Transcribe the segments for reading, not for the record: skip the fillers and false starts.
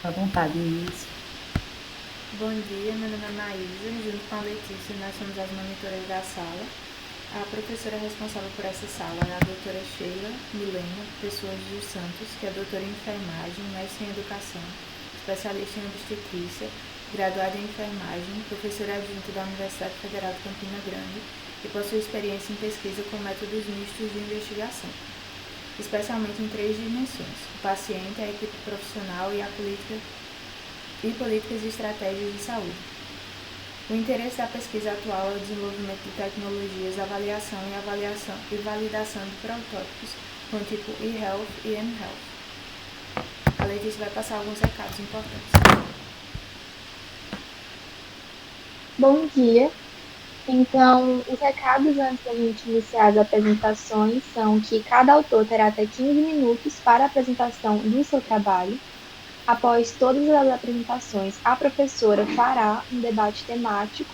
À vontade, Inês. Bom dia, meu nome é Maísa, junto com a Letícia, nós somos as monitoras da sala. A professora responsável por essa sala é a doutora Sheila Milena Pessoas dos Santos, que é doutora em enfermagem, mestre em educação, especialista em obstetrícia, graduada em enfermagem, professora adjunta da Universidade Federal de Campina Grande e possui experiência em pesquisa com métodos mistos de investigação, especialmente em três dimensões: o paciente, a equipe profissional e a política e políticas e estratégias de saúde. O interesse da pesquisa atual é o desenvolvimento de tecnologias, avaliação e validação de protótipos com tipo e-health e m-health. A Letícia vai passar alguns recados importantes. Bom dia. Então, os recados antes da gente iniciar as apresentações são que cada autor terá até 15 minutos para a apresentação do seu trabalho. Após todas as apresentações, a professora fará um debate temático.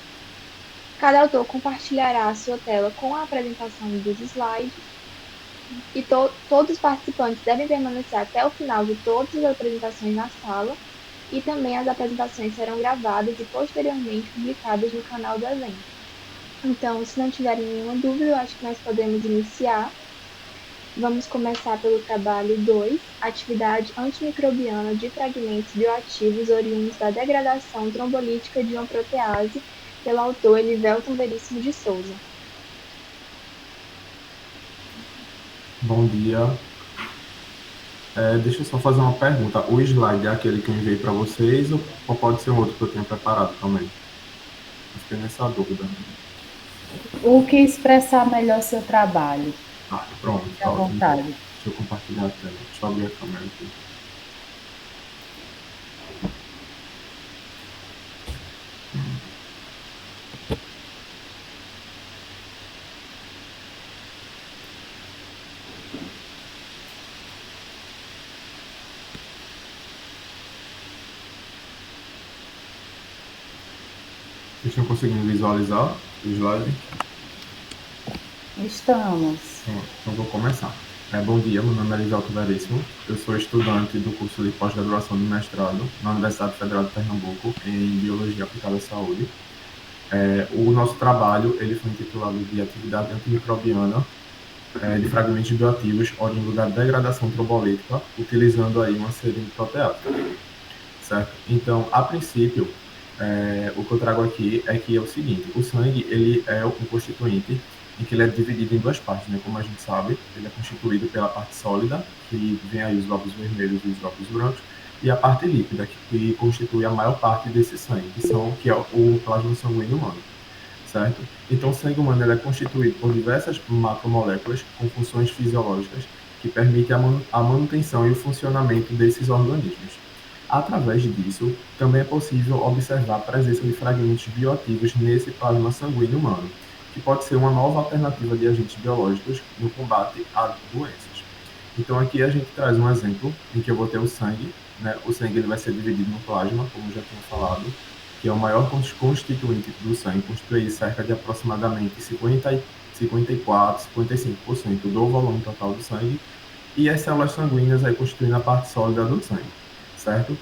Cada autor compartilhará a sua tela com a apresentação dos slides e todos os participantes devem permanecer até o final de todas as apresentações na sala e também as apresentações serão gravadas e posteriormente publicadas no canal do evento. Então, se não tiverem nenhuma dúvida, eu acho que nós podemos iniciar. Vamos começar pelo trabalho 2, atividade antimicrobiana de fragmentos bioativos oriundos da degradação trombolítica de uma protease, pelo autor Elivelton Veríssimo de Souza. Bom dia. Deixa eu só fazer uma pergunta. O slide é aquele que eu enviei para vocês ou pode ser um outro que eu tenho preparado também? Eu fiquei nessa dúvida. O que expressar melhor seu trabalho? Pronto. Fique à vontade. Deixa eu compartilhar a tela. Deixa eu abrir a câmera aqui. Vocês estão conseguindo visualizar o slide? Estamos. Então vou começar. Bom dia, meu nome é Elivelton Veríssimo. Eu sou estudante do curso de pós-graduação de mestrado na Universidade Federal de Pernambuco em Biologia Aplicada à Saúde. O nosso trabalho ele foi intitulado de Atividade Antimicrobiana de Fragmentos Bioativos oriundo da degradação trombolítica, utilizando aí uma série de protease. Certo? Então, a princípio, o que eu trago aqui é que é o seguinte: o sangue ele é um constituinte em que ele é dividido em duas partes, né? Como a gente sabe, ele é constituído pela parte sólida, que vem aí os glóbulos vermelhos e os glóbulos brancos, e a parte líquida, que constitui a maior parte desse sangue, que é o plasma sanguíneo humano, certo? Então, o sangue humano ele é constituído por diversas macromoléculas com funções fisiológicas que permitem a manutenção e o funcionamento desses organismos. Através disso, também é possível observar a presença de fragmentos bioativos nesse plasma sanguíneo humano, que pode ser uma nova alternativa de agentes biológicos no combate a doenças. Então aqui a gente traz um exemplo em que eu vou ter o sangue, né? O sangue ele vai ser dividido no plasma, como já tinha falado, que é o maior constituinte do sangue, constitui cerca de aproximadamente 54, 55% do volume total do sangue, e as células sanguíneas aí constituindo a parte sólida do sangue, certo?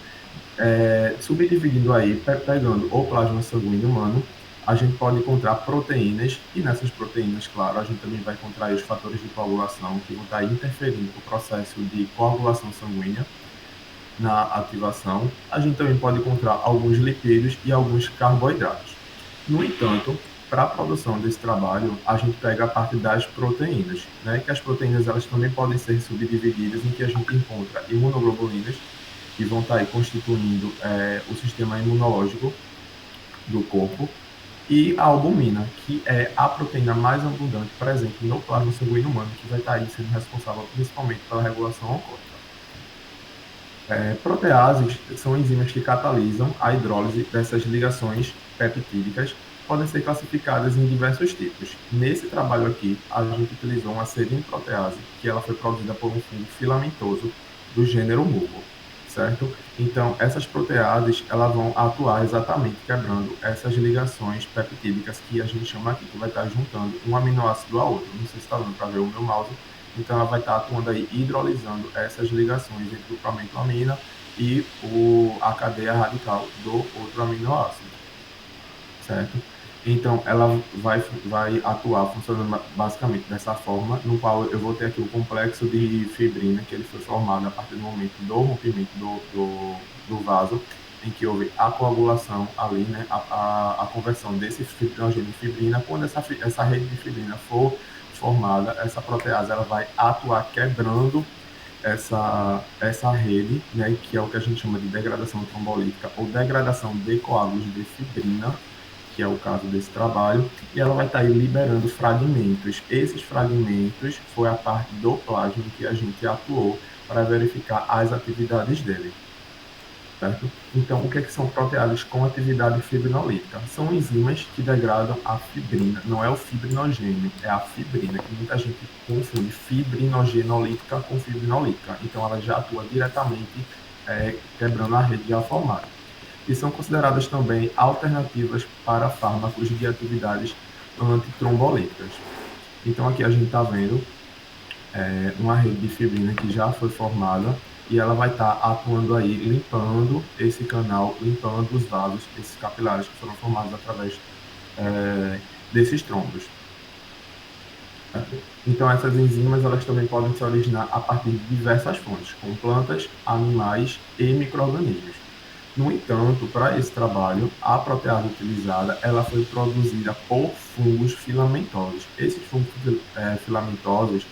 Subdividindo aí, pegando o plasma sanguíneo humano, a gente pode encontrar proteínas, e nessas proteínas, claro, a gente também vai encontrar os fatores de coagulação, que vão estar interferindo no processo de coagulação sanguínea, na ativação. A gente também pode encontrar alguns lipídios e alguns carboidratos. No entanto, para a produção desse trabalho, a gente pega a parte das proteínas, né? Que as proteínas elas também podem ser subdivididas em que a gente encontra imunoglobulinas, que vão estar aí constituindo o sistema imunológico do corpo, e a albumina, que é a proteína mais abundante presente no plasma sanguíneo humano, que vai estar aí sendo responsável principalmente pela regulação alcoólica. Proteases são enzimas que catalisam a hidrólise dessas ligações peptídicas, podem ser classificadas em diversos tipos. Nesse trabalho aqui, a gente utilizou uma serinprotease, que ela foi produzida por um fungo filamentoso do gênero Mugo, certo? Então, essas proteases, elas vão atuar exatamente quebrando essas ligações peptídicas que a gente chama aqui, que vai estar juntando um aminoácido ao outro. Não sei se está dando para ver o meu mouse. Então, ela vai estar atuando aí, hidrolisando essas ligações entre o prometo-amina e a cadeia radical do outro aminoácido, certo? Então, ela vai atuar funcionando basicamente dessa forma, no qual eu vou ter aqui o complexo de fibrina, que ele foi formado a partir do momento do rompimento do vaso, em que houve a coagulação ali, né, a conversão desse fibrinogênio em fibrina. Quando essa rede de fibrina for formada, essa protease ela vai atuar quebrando essa rede, né, que é o que a gente chama de degradação trombolítica ou degradação de coágulos de fibrina, que é o caso desse trabalho, e ela vai estar aí liberando fragmentos. Esses fragmentos foi a parte do plasma que a gente atuou para verificar as atividades dele. Certo? Então, o que são proteases com atividade fibrinolítica? São enzimas que degradam a fibrina, não é o fibrinogênio, é a fibrina, que muita gente confunde fibrinogenolítica com fibrinolítica. Então, ela já atua diretamente quebrando a rede já formada. E são consideradas também alternativas para fármacos de atividades antitrombolíticas. Então, aqui a gente está vendo uma rede de fibrina que já foi formada e ela vai estar atuando aí, limpando esse canal, limpando os vasos, esses capilares que foram formados através desses trombos. Então, essas enzimas elas também podem se originar a partir de diversas fontes, como plantas, animais e micro-organismos. No entanto, para esse trabalho, a protease utilizada ela foi produzida por fungos filamentosos. Esses fungos filamentosos,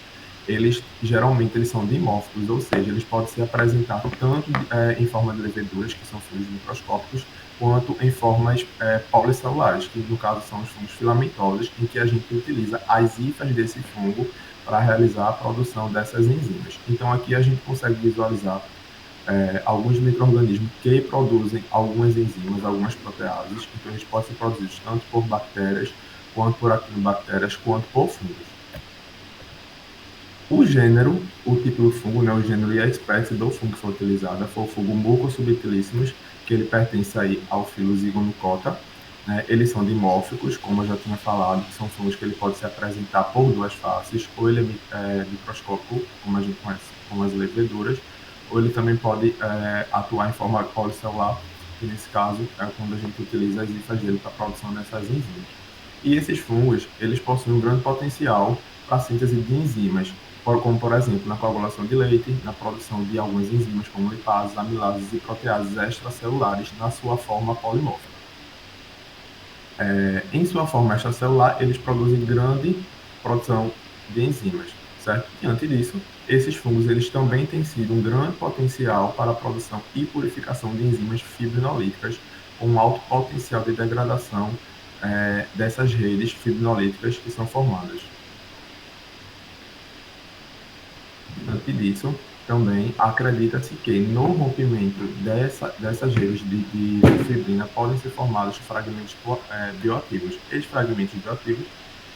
geralmente eles são dimórficos, ou seja, eles podem se apresentar tanto em forma de leveduras, que são fungos microscópicos, quanto em formas policelulares, que no caso são os fungos filamentosos, em que a gente utiliza as hifas desse fungo para realizar a produção dessas enzimas. Então aqui a gente consegue visualizar alguns micro-organismos que produzem algumas enzimas, algumas proteases. Então eles podem ser produzidos tanto por bactérias, quanto por acinobactérias, quanto por fungos. O gênero, o tipo do fungo, né, o gênero e a espécie do fungo que foi utilizada foi o fungo Mucosubtilissimus, que ele pertence aí ao filo Zygomicota. Né? Eles são dimórficos, como eu já tinha falado, são fungos que ele pode se apresentar por duas faces, ou ele é microscópico, como a gente conhece, como as leveduras, ou ele também pode atuar em forma policelular, que nesse caso é quando a gente utiliza as hifas dele para a produção dessas enzimas. E esses fungos, eles possuem um grande potencial para a síntese de enzimas, como por exemplo na coagulação de leite, na produção de algumas enzimas como lipases, amilases e proteases extracelulares na sua forma polimórfica. Em sua forma extracelular, eles produzem grande produção de enzimas, certo? Diante disso, esses fungos eles também têm sido um grande potencial para a produção e purificação de enzimas fibrinolíticas com um alto potencial de degradação dessas redes fibrinolíticas que são formadas. Diante disso, também acredita-se que no rompimento dessas redes de fibrina podem ser formados fragmentos bioativos. Esses fragmentos bioativos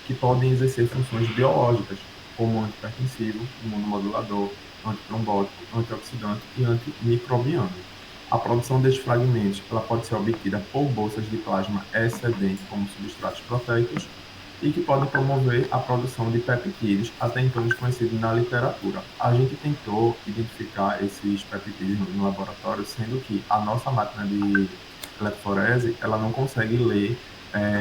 que podem exercer funções biológicas, como antipertensivo, imunomodulador, antitrombótico, antioxidante e antimicrobiano. A produção desses fragmentos ela pode ser obtida por bolsas de plasma excedente como substratos proteicos e que podem promover a produção de peptídeos, até então desconhecidos na literatura. A gente tentou identificar esses peptídeos no laboratório, sendo que a nossa máquina de eletroforese ela não consegue ler,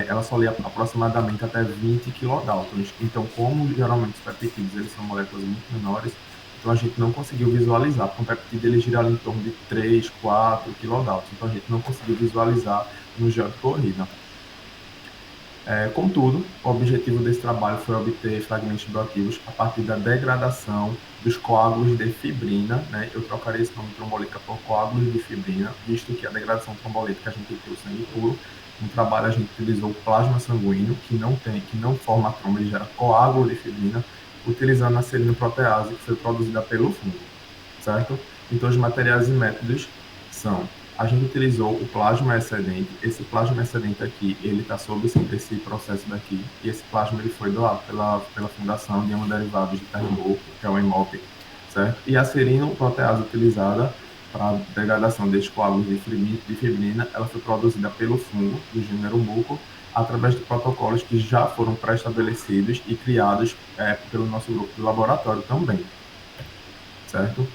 ela só lê aproximadamente até 20 kilodaltons. Então, como geralmente os peptídeos eles são moléculas muito menores, então a gente não conseguiu visualizar, porque um peptídeo ele gira ali em torno de 3, 4 kilodaltons, então a gente não conseguiu visualizar no gel de corrida. Contudo, o objetivo desse trabalho foi obter fragmentos bioativos a partir da degradação dos coágulos de fibrina, né? Eu trocaria esse nome trombolítica por coágulos de fibrina, visto que a degradação trombolítica a gente tem o sangue puro. No trabalho a gente utilizou o plasma sanguíneo, que não forma trombo, ele gera coágulo de fibrina, utilizando a serinoprotease, que foi produzida pelo fungo, certo? Então, os materiais e métodos são: a gente utilizou o plasma excedente. Esse plasma excedente aqui, ele está sob esse processo daqui, e esse plasma ele foi doado pela Fundação de Hemoderivados de Pernambuco, que é o EMOP, certo? E a serinoprotease utilizada para a degradação desses coágulos de fibrina, ela foi produzida pelo fungo do gênero Muco, através de protocolos que já foram pré-estabelecidos e criados pelo nosso grupo de laboratório também, certo?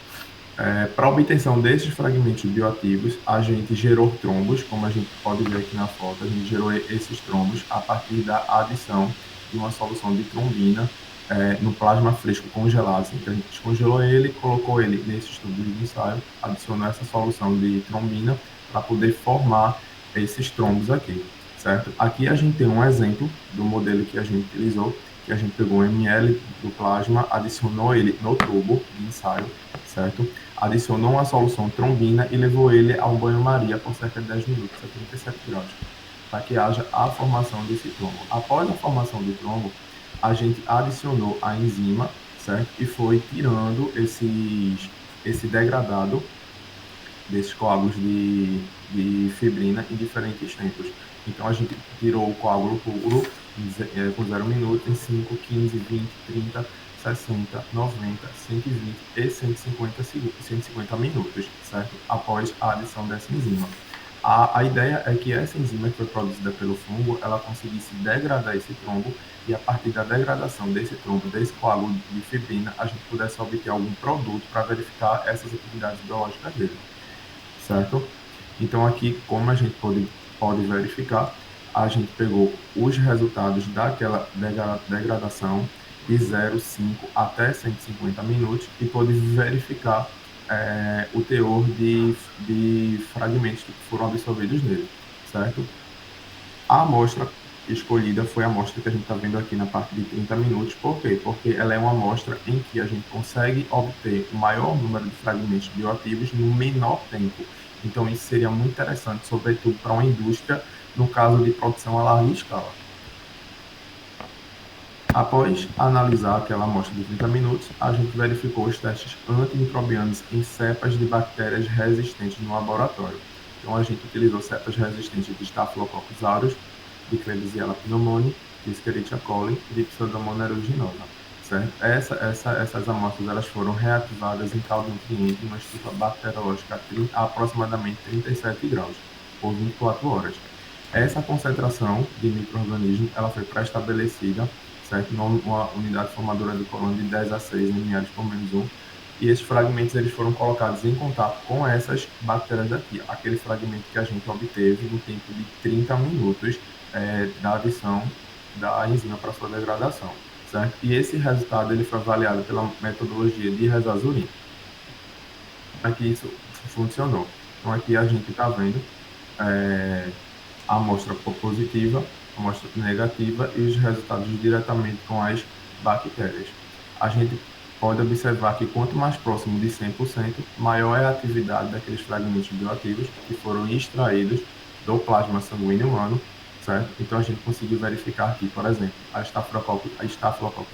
Para a obtenção desses fragmentos bioativos, a gente gerou trombos, como a gente pode ver aqui na foto, a gente gerou esses trombos a partir da adição de uma solução de trombina no plasma fresco congelado. Então, a gente descongelou ele, colocou ele nesses tubos de ensaio, adicionou essa solução de trombina para poder formar esses trombos aqui, certo? Aqui a gente tem um exemplo do modelo que a gente utilizou, que a gente pegou um ml do plasma, adicionou ele no tubo de ensaio, certo? Adicionou uma solução trombina e levou ele a um banho-maria por cerca de 10 minutos, a 37 graus, para que haja a formação desse trombo. Após a formação do trombo, a gente adicionou a enzima, certo? E foi tirando esse degradado desses coágulos de fibrina em diferentes tempos. Então, a gente tirou o coágulo puro por 0 minutos em 5, 15, 20, 30, 60, 90, 120 e 150 minutos, certo? Após a adição dessa enzima. A ideia é que essa enzima que foi produzida pelo fungo, ela conseguisse degradar esse trombo e a partir da degradação desse trombo, desse coágulo de fibrina, a gente pudesse obter algum produto para verificar essas atividades biológicas dele, certo? Então aqui, como a gente pode verificar, a gente pegou os resultados daquela degradação de 0,5 até 150 minutos e pôde verificar o teor de fragmentos que foram absorvidos nele, certo? A amostra escolhida foi a amostra que a gente está vendo aqui na parte de 30 minutos. Por quê? Porque ela é uma amostra em que a gente consegue obter o maior número de fragmentos bioativos no menor tempo. Então, isso seria muito interessante, sobretudo para uma indústria, no caso de produção a larga escala. Após analisar aquela amostra de 30 minutos, a gente verificou os testes antimicrobianos em cepas de bactérias resistentes no laboratório. Então, a gente utilizou cepas resistentes de Staphylococcus aureus, de Klebsiella pneumoniae, de Escherichia coli e de Pseudomonas aeruginosa. Certo? Essas amostras elas foram reativadas em caldo nutriente em uma estufa bacteriológica a aproximadamente 37 graus, por 24 horas. Essa concentração de micro-organismos ela foi pré-estabelecida, certo? Numa unidade formadora de colônia de 10 a 6 ml por menos 1, e esses fragmentos eles foram colocados em contato com essas bactérias daqui, aquele fragmento que a gente obteve no tempo de 30 minutos da adição da enzima para sua degradação, certo? E esse resultado ele foi avaliado pela metodologia de Rezazurin. Aqui isso funcionou. Então aqui a gente está vendo a amostra positiva, a amostra negativa e os resultados diretamente com as bactérias. A gente pode observar que quanto mais próximo de 100%, maior é a atividade daqueles fragmentos bioativos que foram extraídos do plasma sanguíneo humano, certo? Então a gente conseguiu verificar aqui, por exemplo, a Staphylococcus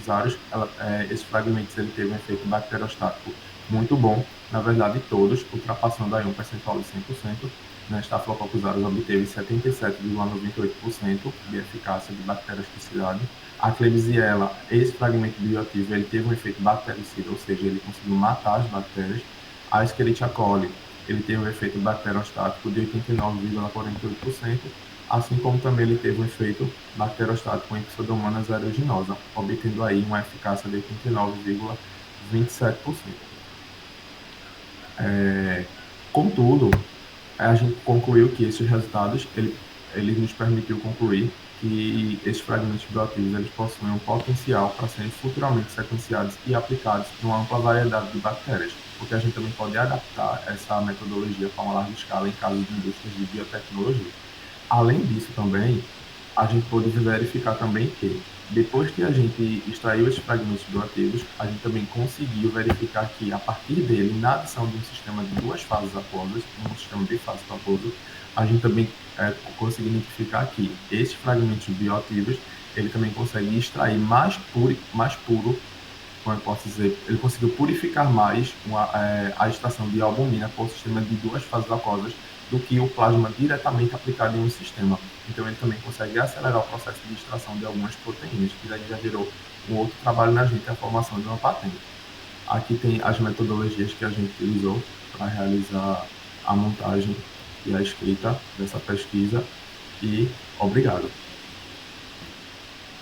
aureus, esses fragmentos ele teve um efeito bacteriostático muito bom, na verdade todos, ultrapassando aí um percentual de 100%, na Staphylococcus aureus obteve 77,98% de eficácia de bacteriosticidade. A Klebsiella, esse fragmento bioativo, ele teve um efeito bactericida, ou seja, ele conseguiu matar as bactérias. A Escherichia coli, ele teve um efeito bacteriostático de 89,48%, assim como também ele teve um efeito bacteriostático em Pseudomonas aeruginosa, obtendo aí uma eficácia de 89,27%. Contudo, a gente concluiu que esses resultados, ele nos permitiu concluir que esses fragmentos bioativos eles possuem um potencial para serem futuramente sequenciados e aplicados em uma ampla variedade de bactérias, porque a gente também pode adaptar essa metodologia para uma larga escala em casos de indústrias de biotecnologia. Além disso também, a gente pode verificar também que, depois que a gente extraiu esses fragmentos bioativos, a gente também conseguiu verificar que, a partir dele, na adição de um sistema de duas fases aquosas, um sistema de fases aquosas, a gente também conseguiu identificar que esses fragmentos bioativos, ele também consegue extrair mais puro, como eu posso dizer, ele conseguiu purificar mais a extração de albumina por um sistema de duas fases aquosas do que o plasma diretamente aplicado em um sistema. Então, ele também consegue acelerar o processo de extração de algumas proteínas, que daí já gerou um outro trabalho na gente, a formação de uma patente. Aqui tem as metodologias que a gente utilizou para realizar a montagem e a escrita dessa pesquisa, e obrigado.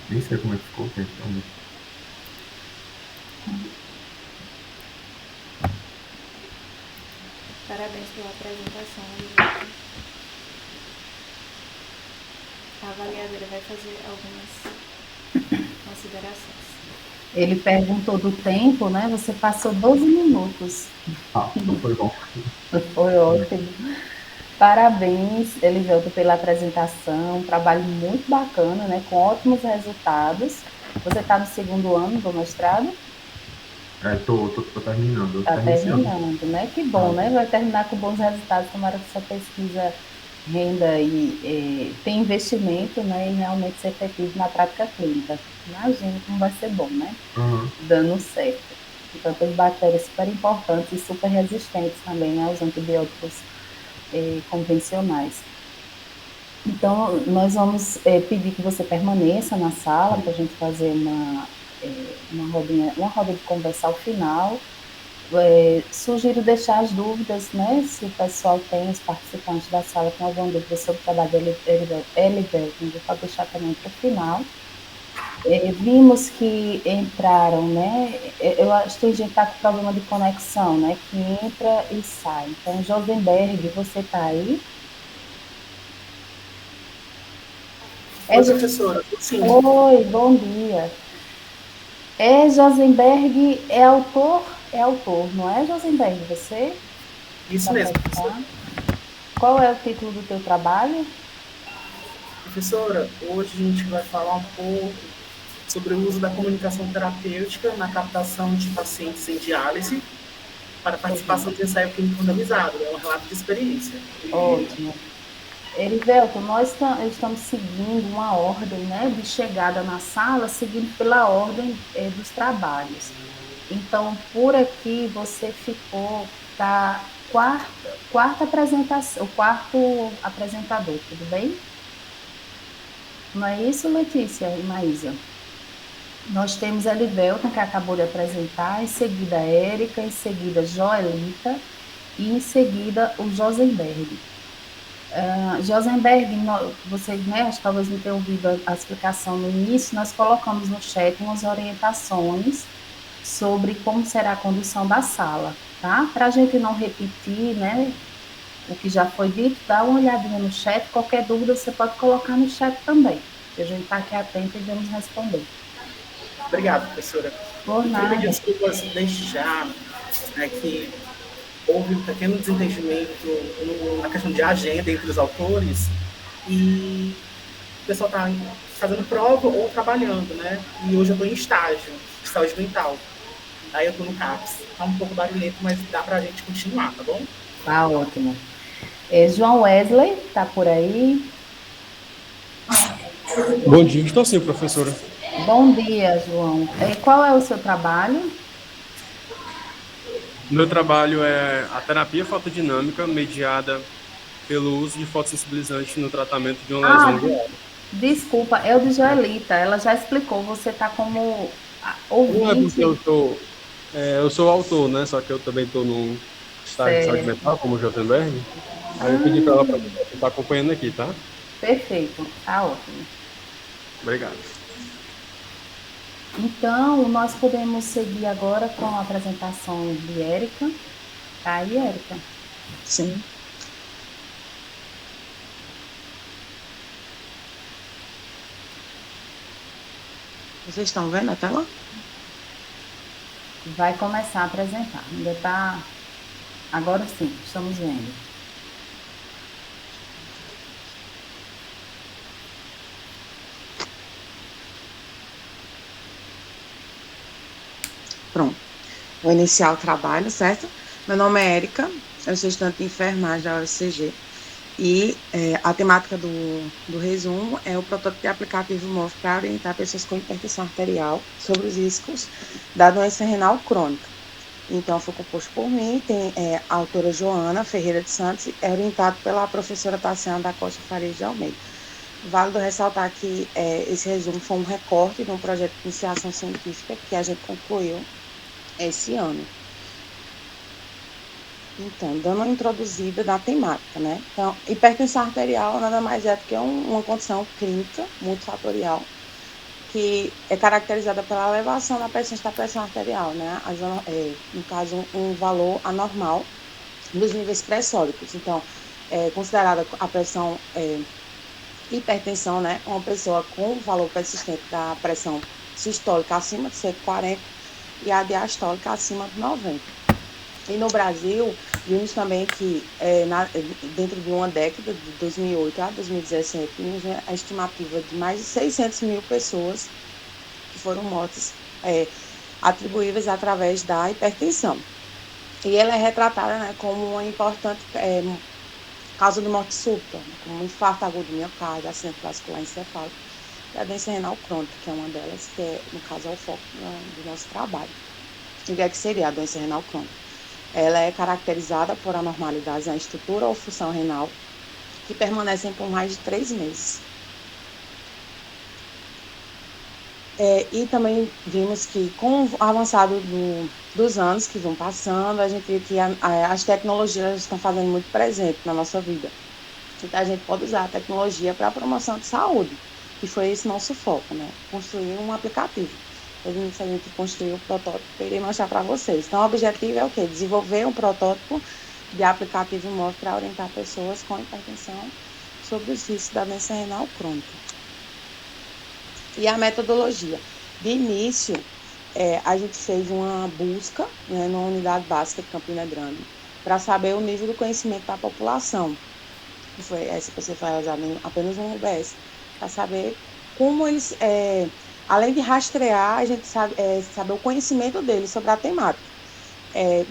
Nem sei como é que ficou o tempo também. Parabéns pela apresentação, Elivelton. A avaliadora vai fazer algumas considerações. Ele perguntou do tempo, né? Você passou 12 minutos. Foi bom. Foi ótimo. Parabéns, Elivelton, pela apresentação. Um trabalho muito bacana, né? Com ótimos resultados. Você está no segundo ano do mestrado? Tô terminando. Está Termino esse ano. terminando, né? Que bom, né? Vai terminar com bons resultados. Tomara que sua pesquisa renda e tem investimento, né? E realmente ser efetivo na prática clínica. Imagina como vai ser bom, né? Uhum. Dando certo. E tantas bactérias super importantes e super resistentes também aos antibióticos convencionais. Então, nós vamos pedir que você permaneça na sala para a gente fazer uma roda de conversa ao final. Sugiro deixar as dúvidas, né? Se o pessoal tem, os participantes da sala têm alguma dúvida sobre o trabalho da Elivelton, pode deixar também para o final. Vimos que entraram, né? Eu acho que tem gente que está com problema de conexão, né? Que entra e sai. Então, Josenberg, você está aí? Oi, professora. Sim. Oi, bom dia. Josenberg é autor? É autor, não é, Josenberg? Você? Isso mesmo, professora. Qual é o título do teu trabalho? Professora, hoje a gente vai falar um pouco sobre o uso da comunicação terapêutica na captação de pacientes em diálise para participação de ensaio clínico randomizado. É um relato de experiência. Ótimo. Elivelton, nós estamos seguindo uma ordem, né, de chegada na sala, seguindo pela ordem dos trabalhos. Então, por aqui você ficou da quarta apresentação, o quarto apresentador, tudo bem? Não é isso, Letícia e Maísa? Nós temos a Elivelton, que acabou de apresentar, em seguida a Érica, em seguida a Joelita e em seguida o Josenberg. Josenberg, vocês, né, acho que talvez não tenham ouvido a explicação no início, nós colocamos no chat umas orientações sobre como será a condução da sala, tá? Para a gente não repetir, né, o que já foi dito, dá uma olhadinha no chat, qualquer dúvida você pode colocar no chat também, que a gente está aqui atento e vamos responder. Obrigado, professora. Por nada. Eu queria desculpas desde já, né, que houve um pequeno desentendimento na questão de agenda entre os autores e o pessoal está fazendo prova ou trabalhando, né? E hoje eu estou em estágio de saúde mental. Aí eu estou no CAPS. Tá um pouco barulhento, mas dá para a gente continuar, tá bom? Tá ótimo. João Wesley, tá por aí? Bom dia, estou sim, professora. Bom dia, João. Qual é o seu trabalho? Meu trabalho é a terapia fotodinâmica mediada pelo uso de fotossensibilizante no tratamento de uma lesão de olho. Desculpa, é o de Joelita. Ela já explicou, você está como ouvinte. Não é porque eu sou autor, né? Só que eu também estou num estágio de saúde mental, como o Josenberg. Aí eu pedi para ela para estar acompanhando aqui, tá? Perfeito, tá ótimo. Obrigado. Então, nós podemos seguir agora com a apresentação de Érica. Tá aí, Érica? Sim. Vocês estão vendo a tela? Vai começar a apresentar. Ainda tá... Agora sim, estamos vendo. Pronto. Vou iniciar o trabalho, certo? Meu nome é Érica, eu sou estudante de enfermagem da UFCG. E a temática do resumo é o protótipo de aplicativo móvel para orientar pessoas com hipertensão arterial sobre os riscos da doença renal crônica. Então, foi composto por mim, tem a autora Joana Ferreira de Santos, é orientado pela professora Tassiana da Costa Farias de Almeida. Válido ressaltar que esse resumo foi um recorte de um projeto de iniciação científica que a gente concluiu esse ano. Então, dando uma introduzida na temática, né? Então, hipertensão arterial nada mais é do que uma condição clínica multifatorial que é caracterizada pela elevação da pressão arterial, né? No caso, um valor anormal dos níveis pressóricos. Então, é considerada a pressão hipertensão, né? Uma pessoa com valor persistente da pressão sistólica acima de 140 e a diastólica acima de 90. E no Brasil, vimos também que dentro de uma década, de 2008 a 2017, vimos a estimativa de mais de 600 mil pessoas que foram mortas atribuíveis através da hipertensão. E ela é retratada, né, como uma importante causa de morte súbita, como infarto agudo do miocárdio, acidente vascular encefálico e a doença renal crônica, que é uma delas, que no caso é o foco do nosso trabalho. E o que seria a doença renal crônica? Ela é caracterizada por anormalidades na estrutura ou função renal que permanecem por mais de 3 meses. E também vimos que, com o avançado dos anos que vão passando, a gente vê que as tecnologias estão fazendo muito presente na nossa vida. Então, a gente pode usar a tecnologia para a promoção de saúde, que foi esse nosso foco, né? Construir um aplicativo. A gente construiu o protótipo que eu irei mostrar para vocês. Então, o objetivo é o quê? Desenvolver um protótipo de aplicativo móvel para orientar pessoas com hipertensão sobre os riscos da doença renal crônica. E a metodologia. De início, a gente fez uma busca, né, na unidade básica de Campina Grande, para saber o nível do conhecimento da população. Essa que você vai usar apenas um UBS, para saber como eles, além de rastrear, a gente saber o conhecimento deles sobre a temática.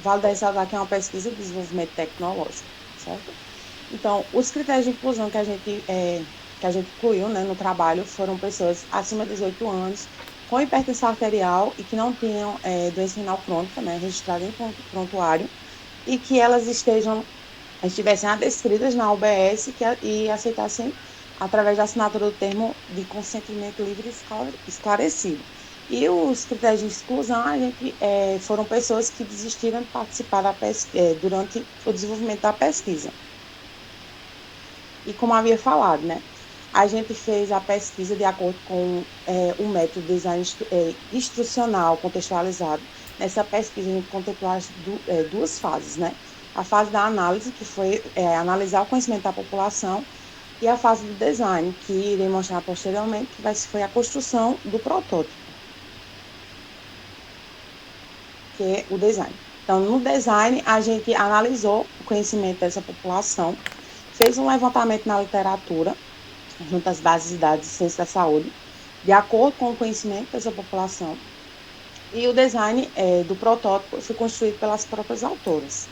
Vale ressaltar que é uma pesquisa de desenvolvimento tecnológico, certo? Então, os critérios de inclusão que a gente incluiu, né, no trabalho foram pessoas acima de 18 anos, com hipertensão arterial e que não tinham doença renal crônica, né, registrada em prontuário, e que elas estivessem adestridas na UBS e aceitassem através da assinatura do termo de consentimento livre e esclarecido. E os critérios de exclusão foram pessoas que desistiram de participar durante o desenvolvimento da pesquisa. E como havia falado, né, a gente fez a pesquisa de acordo com o método de design instrucional contextualizado. Nessa pesquisa, a gente contemplou as duas fases, né? A fase da análise, que foi analisar o conhecimento da população, e a fase do design, que irei mostrar posteriormente, que foi a construção do protótipo, que é o design. Então, no design, a gente analisou o conhecimento dessa população, fez um levantamento na literatura, junto às bases de dados de ciência da saúde, de acordo com o conhecimento dessa população, e o design do protótipo foi construído pelas próprias autoras.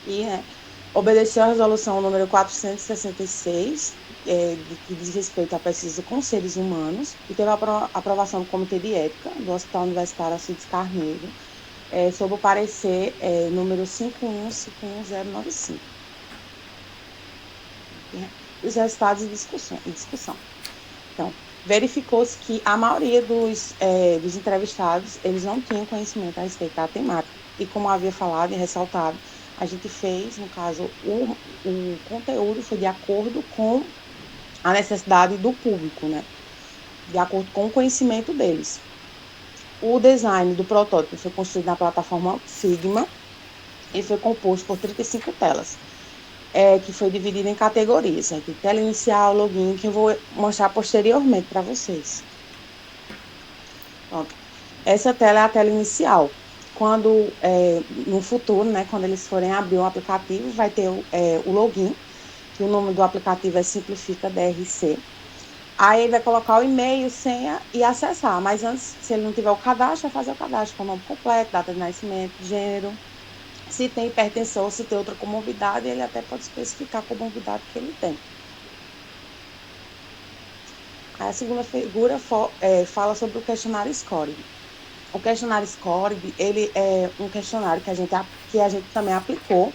E obedeceu à resolução número 466, que diz respeito à pesquisa com seres humanos, e teve a aprovação do Comitê de Ética do Hospital Universitário Alcides Carneiro, sob o parecer número 5151095. Os resultados de discussão. Então, verificou-se que a maioria dos entrevistados, eles não tinham conhecimento a respeito da temática. E como havia falado e ressaltado, a gente fez, no caso, o conteúdo foi de acordo com a necessidade do público, né? De acordo com o conhecimento deles. O design do protótipo foi construído na plataforma Figma e foi composto por 35 telas, que foi dividido em categorias, aqui, tela inicial, login, que eu vou mostrar posteriormente para vocês. Pronto. Essa tela é a tela inicial. Quando, no futuro, né, quando eles forem abrir o aplicativo, vai ter o login, que o nome do aplicativo é Simplifica DRC. Aí ele vai colocar o e-mail, senha e acessar. Mas antes, se ele não tiver o cadastro, vai fazer o cadastro com o nome completo, data de nascimento, gênero. Se tem hipertensão, se tem outra comorbidade, ele até pode especificar a comorbidade que ele tem. A segunda figura fala sobre o questionário Scoring. O questionário Scoring, ele é um questionário que a gente também aplicou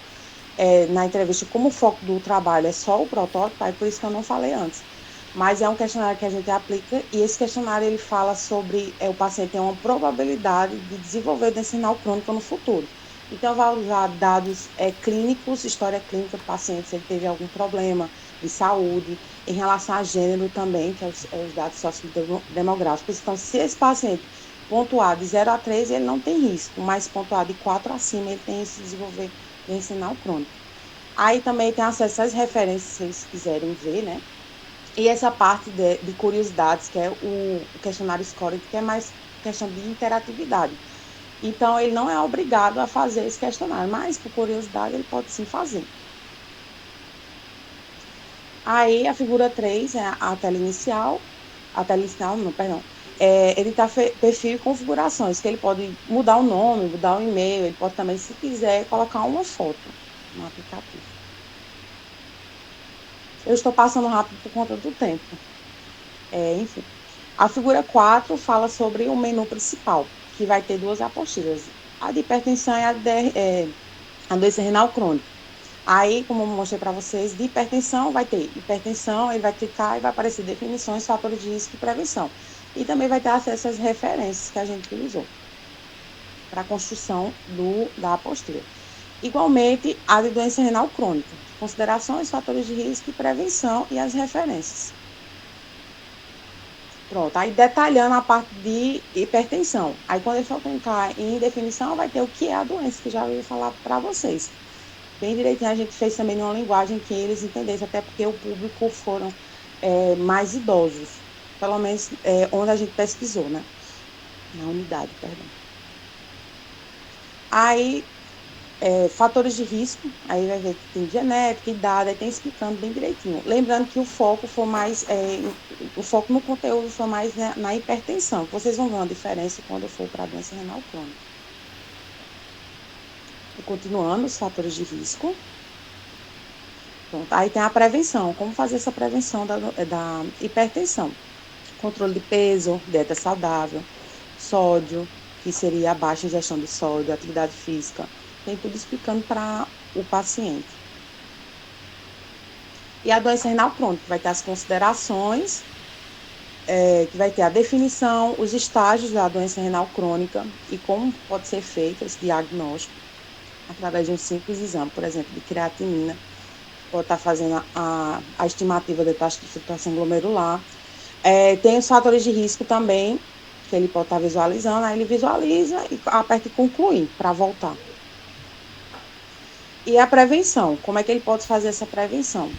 na entrevista. Como o foco do trabalho é só o protótipo, aí por isso que eu não falei antes. Mas é um questionário que a gente aplica, e esse questionário ele fala sobre o paciente tem uma probabilidade de desenvolver doença renal crônica no futuro. Então, vai usar dados clínicos, história clínica do paciente, se ele teve algum problema de saúde, em relação a gênero também, que é os dados sociodemográficos. Então, se esse paciente pontuar de 0 a 3, ele não tem risco, mas pontuar de 4 a cima, ele tem esse desenvolver doença renal crônica. Aí também tem acesso às referências, se vocês quiserem ver, né? E essa parte de curiosidades, que é o questionário Score, que é mais questão de interatividade. Então, ele não é obrigado a fazer esse questionário, mas, por curiosidade, ele pode sim fazer. Aí, a figura 3 é a tela inicial. A tela inicial, não, perdão. Editar perfil e configurações, que ele pode mudar o nome, mudar o e-mail, ele pode também, se quiser, colocar uma foto no aplicativo. Eu estou passando rápido por conta do tempo. Enfim. A figura 4 fala sobre o menu principal, que vai ter 2 apostilas, a de hipertensão e a doença renal crônica. Aí, como eu mostrei para vocês, de hipertensão vai ter hipertensão, ele vai clicar e vai aparecer definições, fatores de risco e prevenção. E também vai ter acesso às referências que a gente utilizou para a construção da apostila. Igualmente, a de doença renal crônica, considerações, fatores de risco e prevenção e as referências. Pronto, aí detalhando a parte de hipertensão. Aí quando ele for clicar em definição, vai ter o que é a doença, que já eu ia falar para vocês. Bem direitinho, a gente fez também numa linguagem que eles entendessem, até porque o público foram mais idosos, pelo menos onde a gente pesquisou, né? Na unidade, perdão. Aí, fatores de risco, aí vai ver que tem genética, idade, aí tem explicando bem direitinho. Lembrando que o foco foi mais, o foco no conteúdo foi mais na hipertensão. Vocês vão ver uma diferença quando for para a doença renal crônica. E continuando, os fatores de risco. Pronto, aí tem a prevenção. Como fazer essa prevenção da hipertensão? Controle de peso, dieta saudável, sódio, que seria a baixa ingestão de sódio, atividade física. Tem tudo explicando para o paciente. E a doença renal crônica vai ter as considerações, que vai ter a definição, os estágios da doença renal crônica e como pode ser feito esse diagnóstico através de um simples exame, por exemplo, de creatinina. Pode estar fazendo a estimativa da taxa de filtração glomerular. Tem os fatores de risco também, que ele pode estar visualizando, aí ele visualiza e aperta em concluir para voltar. E a prevenção, como é que ele pode fazer essa prevenção?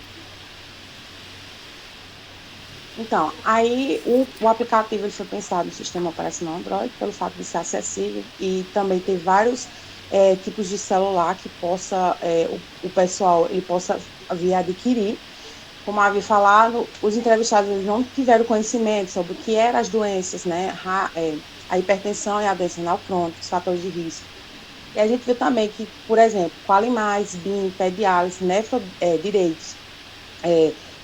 Então, aí o aplicativo ele foi pensado no sistema operacional Android, pelo fato de ser acessível e também ter vários tipos de celular que possa, o pessoal ele possa vir adquirir. Como havia falado, os entrevistados eles não tiveram conhecimento sobre o que eram as doenças, né? A hipertensão e a doença renal crônica, os fatores de risco. E a gente viu também que, por exemplo, Qualimais, BIM, Pedialis, Nefrodireitos,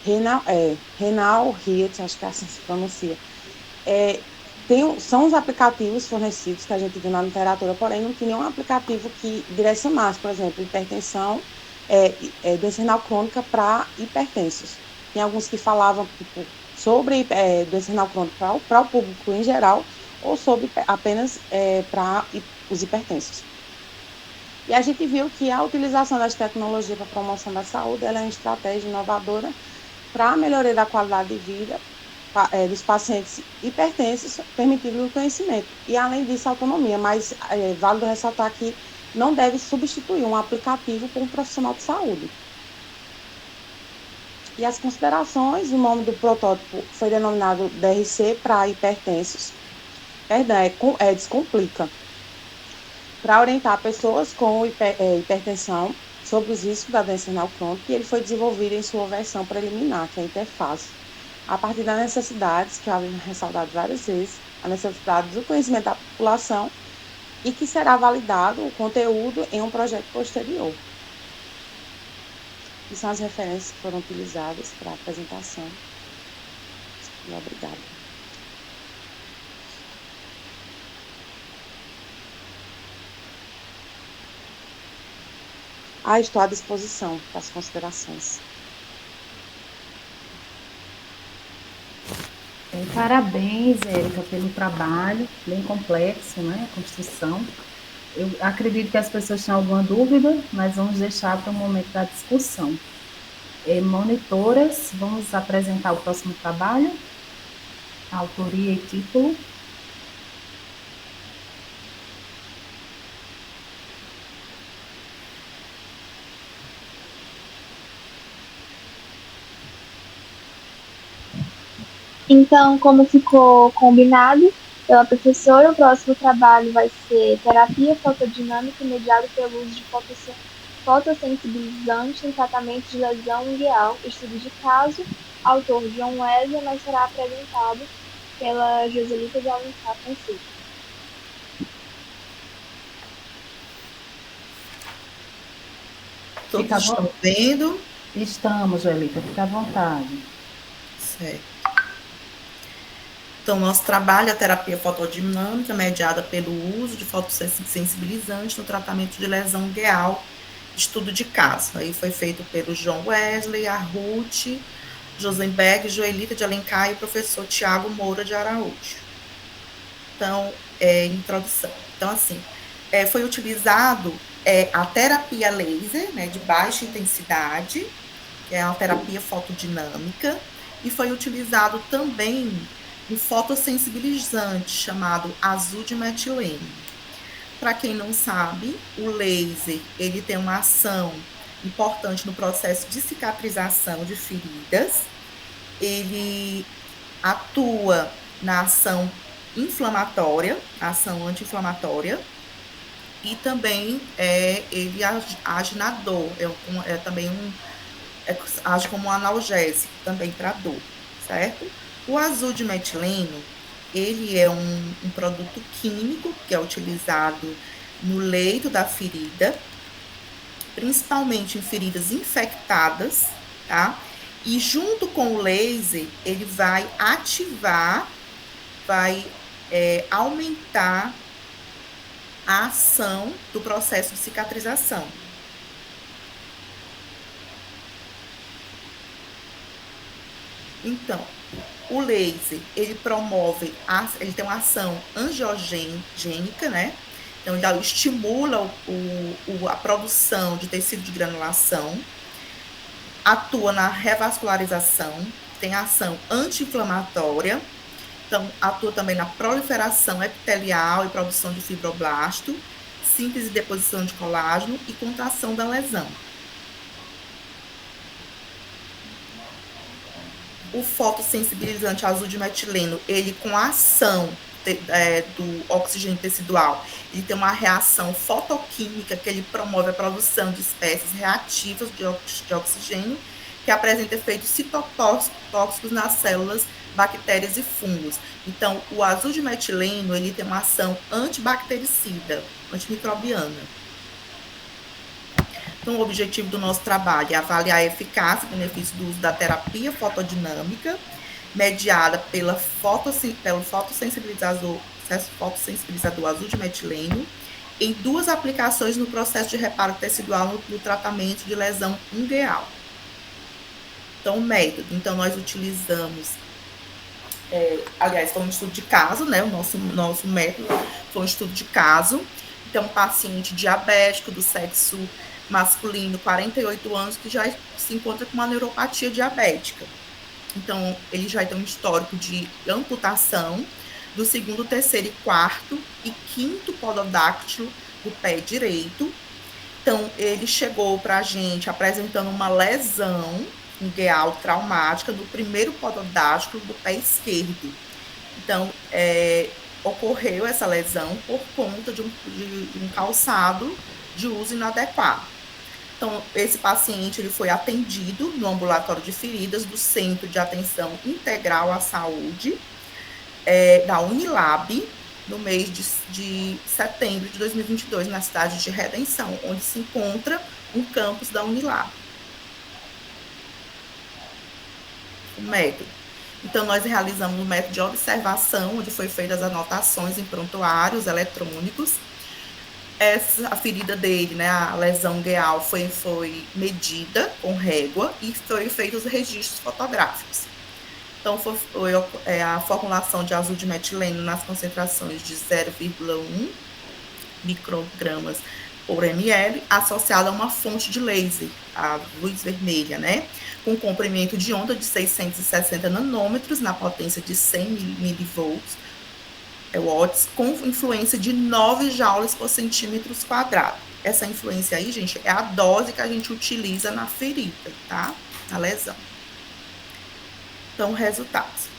Renal Health, acho que é assim se pronuncia, são os aplicativos fornecidos que a gente viu na literatura, porém não tinha nenhum aplicativo que direcionasse, por exemplo, hipertensão, doença renal crônica para hipertensos. Tem alguns que falavam sobre doença renal crônica para o público em geral ou sobre apenas para os hipertensos. E a gente viu que a utilização das tecnologias para a promoção da saúde ela é uma estratégia inovadora para a melhoria da qualidade de vida dos pacientes hipertensos, permitindo o conhecimento. E, além disso, a autonomia. Mas é válido ressaltar que não deve substituir um aplicativo por um profissional de saúde. E as considerações, o nome do protótipo foi denominado DRC para hipertensos. Perdão, descomplica. Para orientar pessoas com hipertensão sobre os riscos da doença renal crônica, e ele foi desenvolvido em sua versão preliminar, que é a interface, a partir das necessidades, que eu havia ressaltado várias vezes, a necessidade do conhecimento da população, e que será validado o conteúdo em um projeto posterior. E são as referências que foram utilizadas para a apresentação. E obrigada. Estou à disposição para as considerações. Parabéns, Érica, pelo trabalho, bem complexo, né? A construção. Eu acredito que as pessoas têm alguma dúvida, mas vamos deixar para o momento da discussão. Monitoras, vamos apresentar o próximo trabalho, a autoria e título. Então, como ficou combinado pela professora, o próximo trabalho vai ser terapia fotodinâmica mediada pelo uso de fotossensibilizante em tratamento de lesão ungueal, estudo de caso, autor John Wesley, mas será apresentado pela Joselita de Alencar Fonseca. Todos estão vendo? Estamos, Joelita, fica à vontade. Certo. Então, nosso trabalho é a terapia fotodinâmica, mediada pelo uso de fotossensibilizante no tratamento de lesão ungueal, estudo de caso. Aí foi feito pelo John Wesley, a Ruth, Josenberg, Joelita de Alencar e o professor Tiago Moura de Araújo. Então, introdução. Então, assim, foi utilizado a terapia laser, né, de baixa intensidade, que é uma terapia fotodinâmica, e foi utilizado também um fotossensibilizante chamado azul de metileno. Para quem não sabe, o laser ele tem uma ação importante no processo de cicatrização de feridas. Ele atua na ação inflamatória, ação anti-inflamatória, e também ele age na dor, também age como um analgésico também para dor, certo? O azul de metileno, ele é um produto químico que é utilizado no leito da ferida, principalmente em feridas infectadas, tá? E junto com o laser, ele vai ativar, vai aumentar a ação do processo de cicatrização. Então, o laser, ele promove, ele tem uma ação angiogênica, né? Então, ele estimula a produção de tecido de granulação, atua na revascularização, tem ação anti-inflamatória, então, atua também na proliferação epitelial e produção de fibroblasto, síntese e deposição de colágeno e contração da lesão. O fotossensibilizante azul de metileno, ele com a ação do oxigênio tecidual, ele tem uma reação fotoquímica que ele promove a produção de espécies reativas de oxigênio que apresentam efeitos citotóxicos nas células, bactérias e fungos. Então, o azul de metileno, ele tem uma ação antibactericida, antimicrobiana. Então, o objetivo do nosso trabalho é avaliar a eficácia e benefício do uso da terapia fotodinâmica, mediada pelo fotossensibilizador azul de metileno, em 2 aplicações no processo de reparo tecidual no tratamento de lesão ungueal. Então, o método. Então, nós utilizamos, aliás, foi um estudo de caso, né? O nosso método foi um estudo de caso. Então, um paciente diabético do sexo masculino, 48 anos, que já se encontra com uma neuropatia diabética. Então, ele já tem um histórico de amputação do 2º, 3º, 4º e 5º pododáctilo do pé direito. Então, ele chegou para a gente apresentando uma lesão ungueal traumática do 1º pododáctilo do pé esquerdo. Então, ocorreu essa lesão por conta de um calçado de uso inadequado. Então, esse paciente ele foi atendido no ambulatório de feridas do Centro de Atenção Integral à Saúde, da Unilab, no mês de setembro de 2022, na cidade de Redenção, onde se encontra um campus da Unilab. O método. Então, nós realizamos um método de observação, onde foi feitas as anotações em prontuários eletrônicos. A ferida dele, né, a lesão ungueal, foi medida com régua e foi feitos os registros fotográficos. Então, foi a formulação de azul de metileno nas concentrações de 0,1 microgramas por ml, associada a uma fonte de laser, a luz vermelha, né, com comprimento de onda de 660 nanômetros na potência de 100 milivolts, watts, com influência de 9 joules por centímetro quadrado. Essa influência aí, gente, é a dose que a gente utiliza na ferida, tá? Na lesão. Então, resultados.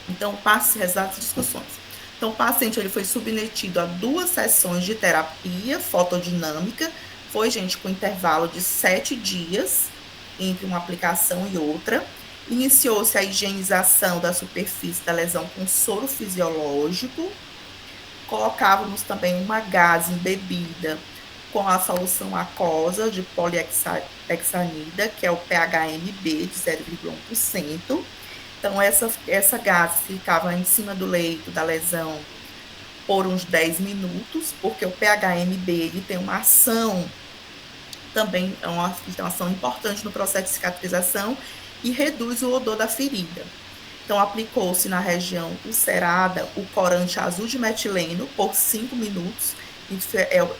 Então, resultados e discussões. Então, o paciente ele foi submetido a 2 sessões de terapia fotodinâmica. Foi, gente, com intervalo de 7 dias entre uma aplicação e outra. Iniciou-se a higienização da superfície da lesão com soro fisiológico. Colocávamos também uma gase embebida com a solução aquosa de polihexanida, que é o PHMB de 0,1%. Então, essa gase ficava em cima do leito da lesão por uns 10 minutos, porque o PHMB ele tem uma ação também, uma ação importante no processo de cicatrização e reduz o odor da ferida. Então, aplicou-se na região ulcerada o corante azul de metileno por 5 minutos.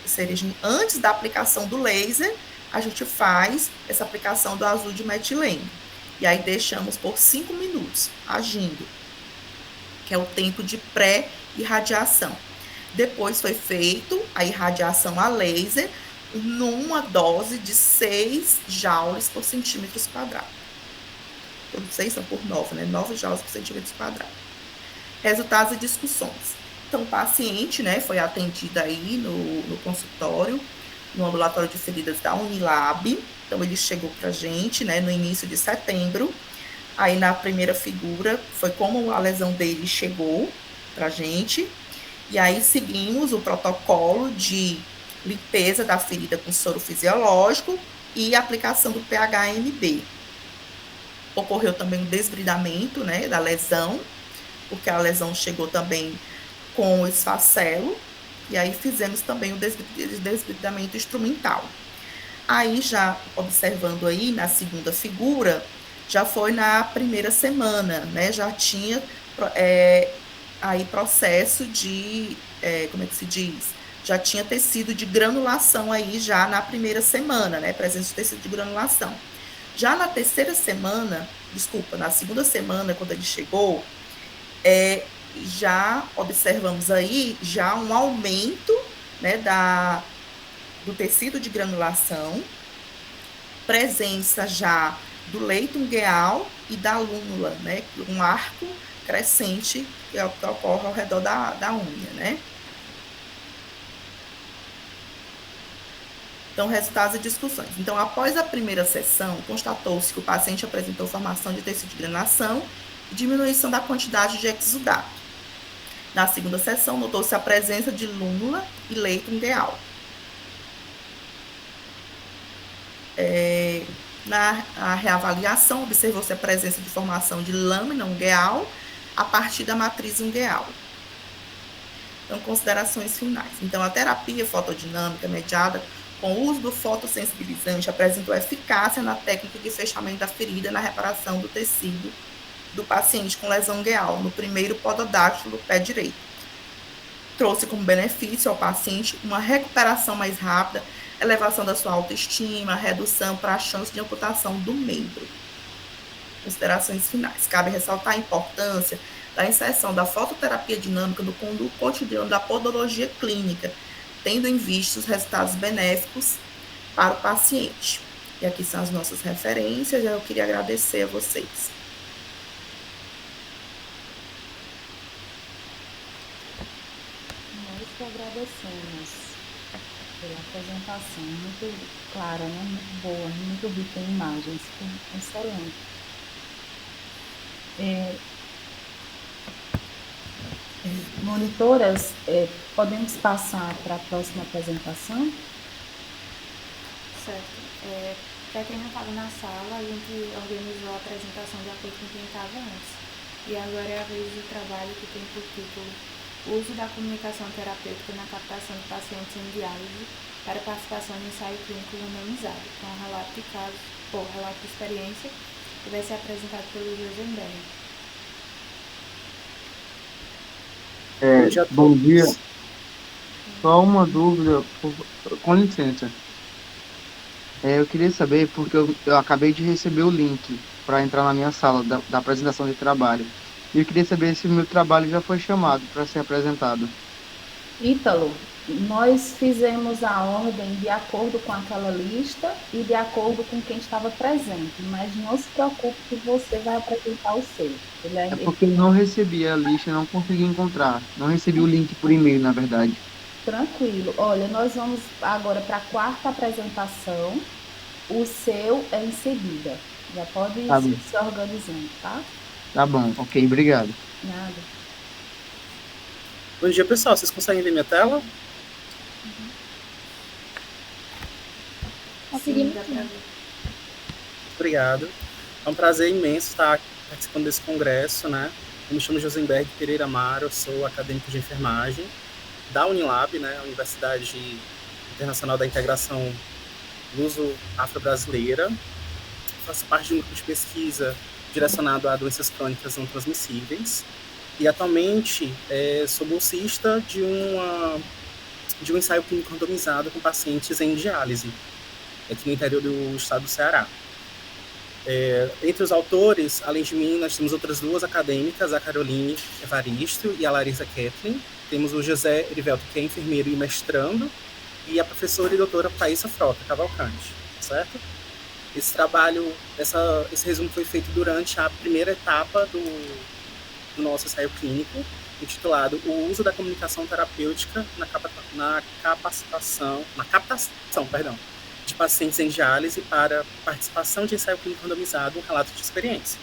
Seria antes da aplicação do laser, a gente faz essa aplicação do azul de metileno. E aí deixamos por 5 minutos agindo, que é o tempo de pré-irradiação. Depois foi feito a irradiação a laser numa dose de 6 joules por centímetros quadrados. Por 6 são por 9, né? 9 joules por centímetros quadrados. Resultados e discussões. Então, o paciente, né, foi atendido aí no consultório, no ambulatório de feridas da Unilab. Então, ele chegou para a gente, né, no início de setembro. Aí, na primeira figura, foi como a lesão dele chegou para a gente. E aí, seguimos o protocolo de limpeza da ferida com soro fisiológico e aplicação do PHMB. Ocorreu também o desbridamento, né, da lesão, porque a lesão chegou também com o esfacelo. E aí, fizemos também o desbridamento instrumental. Aí, já observando aí na segunda figura, já foi na primeira semana, né? Já tinha aí processo de, como é que se diz? Já tinha tecido de granulação aí já na primeira semana, né? Presença de tecido de granulação. Já na terceira semana, na segunda semana, quando ele chegou, já observamos aí já um aumento, né, do tecido de granulação, presença já do leito ungueal e da lúnula, né, um arco crescente que ocorre ao redor da unha, né. Então, resultados e discussões. Então, após a primeira sessão, constatou-se que o paciente apresentou formação de tecido de granulação e diminuição da quantidade de exudato. Na segunda sessão, notou-se a presença de lúnula e leito ungueal. Na reavaliação, observou-se a presença de formação de lâmina ungueal a partir da matriz ungueal. Então, considerações finais. Então, a terapia fotodinâmica mediada com o uso do fotossensibilizante apresentou eficácia na técnica de fechamento da ferida na reparação do tecido do paciente com lesão ungueal no primeiro pododáctilo do pé direito. Trouxe como benefício ao paciente uma recuperação mais rápida, elevação da sua autoestima, redução para a chance de amputação do membro. Considerações finais. Cabe ressaltar a importância da inserção da fototerapia dinâmica no conduto cotidiano da podologia clínica, tendo em vista os resultados benéficos para o paciente. E aqui são as nossas referências, eu queria agradecer a vocês. Nós que agradecemos pela apresentação, muito clara, né? Muito boa, muito rica em imagens, excelente. Monitoras, podemos passar para a próxima apresentação? Certo. Para quem não estava na sala, a gente organizou a apresentação de acordo com quem estava antes. E agora é a vez do trabalho que tem por título Uso da comunicação terapêutica na captação de pacientes em diálise para participação no ensaio clínico randomizado, com um relato de caso, ou relato de experiência, que vai ser apresentado pelo Josenberg. Bom dia. Só uma dúvida, com licença. Eu queria saber, porque eu acabei de receber o link para entrar na minha sala da apresentação de trabalho. E eu queria saber se o meu trabalho já foi chamado para ser apresentado. Ítalo, Nós fizemos a ordem de acordo com aquela lista e de acordo com quem estava presente, mas não se preocupe que você vai apresentar o seu. É porque eu não recebi a lista, não consegui encontrar. Não recebi o link por e-mail, na verdade. Tranquilo. Olha, nós vamos agora para a quarta apresentação. O seu é em seguida. Já pode Tá ir bom. se organizando, tá? Tá bom, ok, obrigado. Nada. Bom dia, pessoal. Vocês conseguem ver minha tela? Conseguimos dá sim. pra ver. Obrigado. É um prazer imenso estar participando desse congresso, né? Eu me chamo Josenberg Pereira Amaro, eu sou acadêmico de enfermagem da Unilab, né? A Universidade Internacional da Integração Luso-Afro-Brasileira. Faço parte de um grupo de pesquisa direcionado a doenças crônicas não transmissíveis. E atualmente sou bolsista de um ensaio clínico randomizado com pacientes em diálise, aqui no interior do estado do Ceará. Entre os autores, além de mim, nós temos outras duas acadêmicas, a Caroline Evaristo e a Larissa Kathleen. Temos o José Erivelto, que é enfermeiro e mestrando, e a professora e doutora Thaisa Frota Cavalcante, certo? Esse trabalho, esse resumo foi feito durante a primeira etapa do nosso ensaio clínico, intitulado O uso da comunicação terapêutica na captação de pacientes em diálise para participação de ensaio clínico randomizado, um relato de experiência.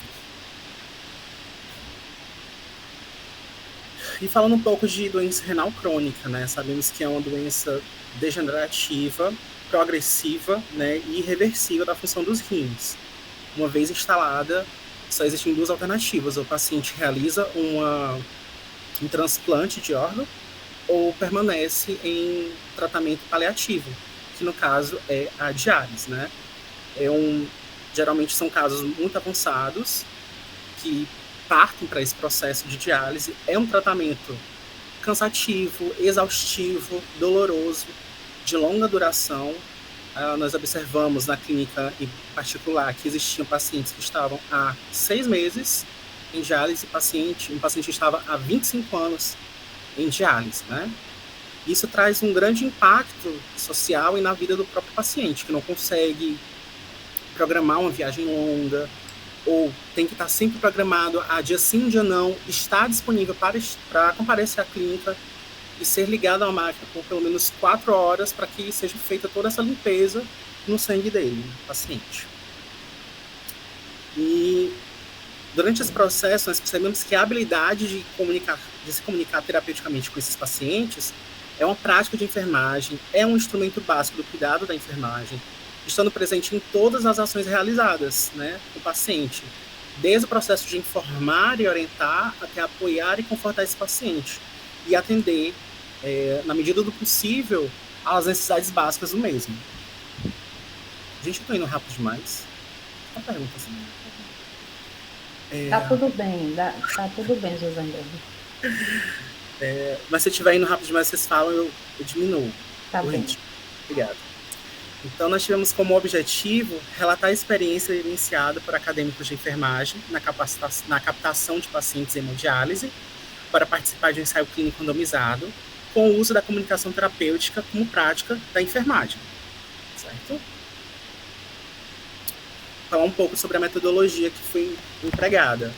E falando um pouco de doença renal crônica, né? Sabemos que é uma doença degenerativa, progressiva, né, e irreversível da função dos rins. Uma vez instalada, só existem duas alternativas: o paciente realiza um transplante de órgão ou permanece em tratamento paliativo, que no caso é a diálise, né? Geralmente são casos muito avançados que partem para esse processo de diálise. É um tratamento cansativo, exaustivo, doloroso, de longa duração. Nós observamos na clínica em particular que existiam pacientes que estavam há 6 meses em diálise, um paciente estava há 25 anos em diálise, né? Isso traz um grande impacto social e na vida do próprio paciente, que não consegue programar uma viagem longa, ou tem que estar sempre programado a dia sim, dia não, estar disponível para comparecer à clínica e ser ligado à máquina por pelo menos 4 horas para que seja feita toda essa limpeza no sangue dele, do paciente. E durante esse processo, nós percebemos que a habilidade de se comunicar terapeuticamente com esses pacientes é uma prática de enfermagem, é um instrumento básico do cuidado da enfermagem, estando presente em todas as ações realizadas, né, com o paciente, desde o processo de informar e orientar até apoiar e confortar esse paciente e atender, na medida do possível, às necessidades básicas do mesmo. Gente, eu estou indo rápido demais. Uma pergunta assim. Tá tudo bem, tá tudo bem, Josenberg. Mas se eu estiver indo rápido demais, vocês falam, eu diminuo. Tá bem. Obrigado. Então, nós tivemos como objetivo relatar a experiência iniciada por acadêmicos de enfermagem na captação de pacientes em hemodiálise para participar de um ensaio clínico randomizado com o uso da comunicação terapêutica como prática da enfermagem. Certo? Falar um pouco sobre a metodologia que foi empregada.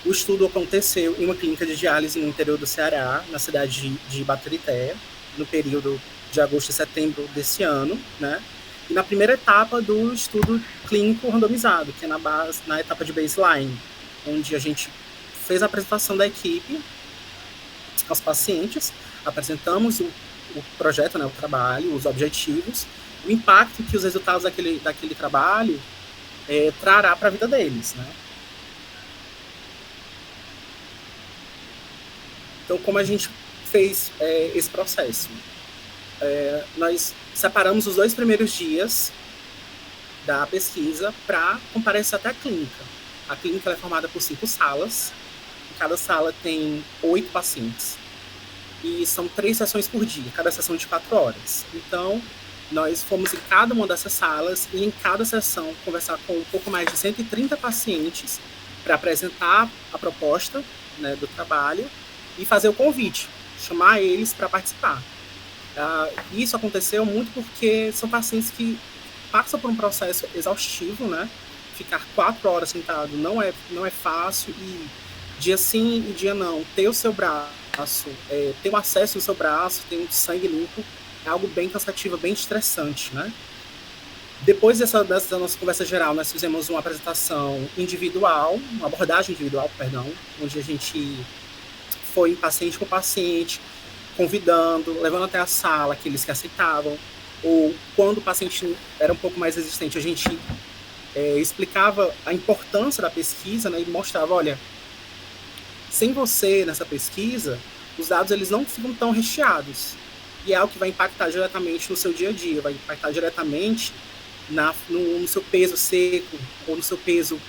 O estudo aconteceu em uma clínica de diálise no interior do Ceará, na cidade de Baturité, no período de agosto e setembro desse ano, né? E na primeira etapa do estudo clínico randomizado, que é na etapa de baseline, onde a gente fez a apresentação da equipe aos pacientes, apresentamos o projeto, né, o trabalho, os objetivos, o impacto que os resultados daquele trabalho trará para a vida deles, né? Então, como a gente fez esse processo? Nós separamos os 2 primeiros dias da pesquisa para comparecer até a clínica. A clínica é formada por 5 salas, e cada sala tem 8 pacientes. E são 3 sessões por dia, cada sessão de 4 horas. Então, nós fomos em cada uma dessas salas e em cada sessão conversar com um pouco mais de 130 pacientes para apresentar a proposta, né, do trabalho e fazer o convite, chamar eles para participar. Isso aconteceu muito porque são pacientes que passam por um processo exaustivo, né? Ficar 4 horas sentado não é fácil, e dia sim e dia não, ter o seu braço, ter o acesso no seu braço, ter um sangue limpo, é algo bem cansativo, bem estressante, né? Depois dessa nossa conversa geral, nós fizemos uma apresentação individual, uma abordagem individual, perdão, onde a gente foi paciente por paciente, convidando, levando até a sala aqueles que aceitavam, ou quando o paciente era um pouco mais resistente, a gente explicava a importância da pesquisa, né, e mostrava, olha, sem você nessa pesquisa, os dados eles não ficam tão recheados, e é algo que vai impactar diretamente no seu dia a dia, vai impactar diretamente no seu peso seco, ou no seu peso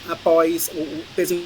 após o peso.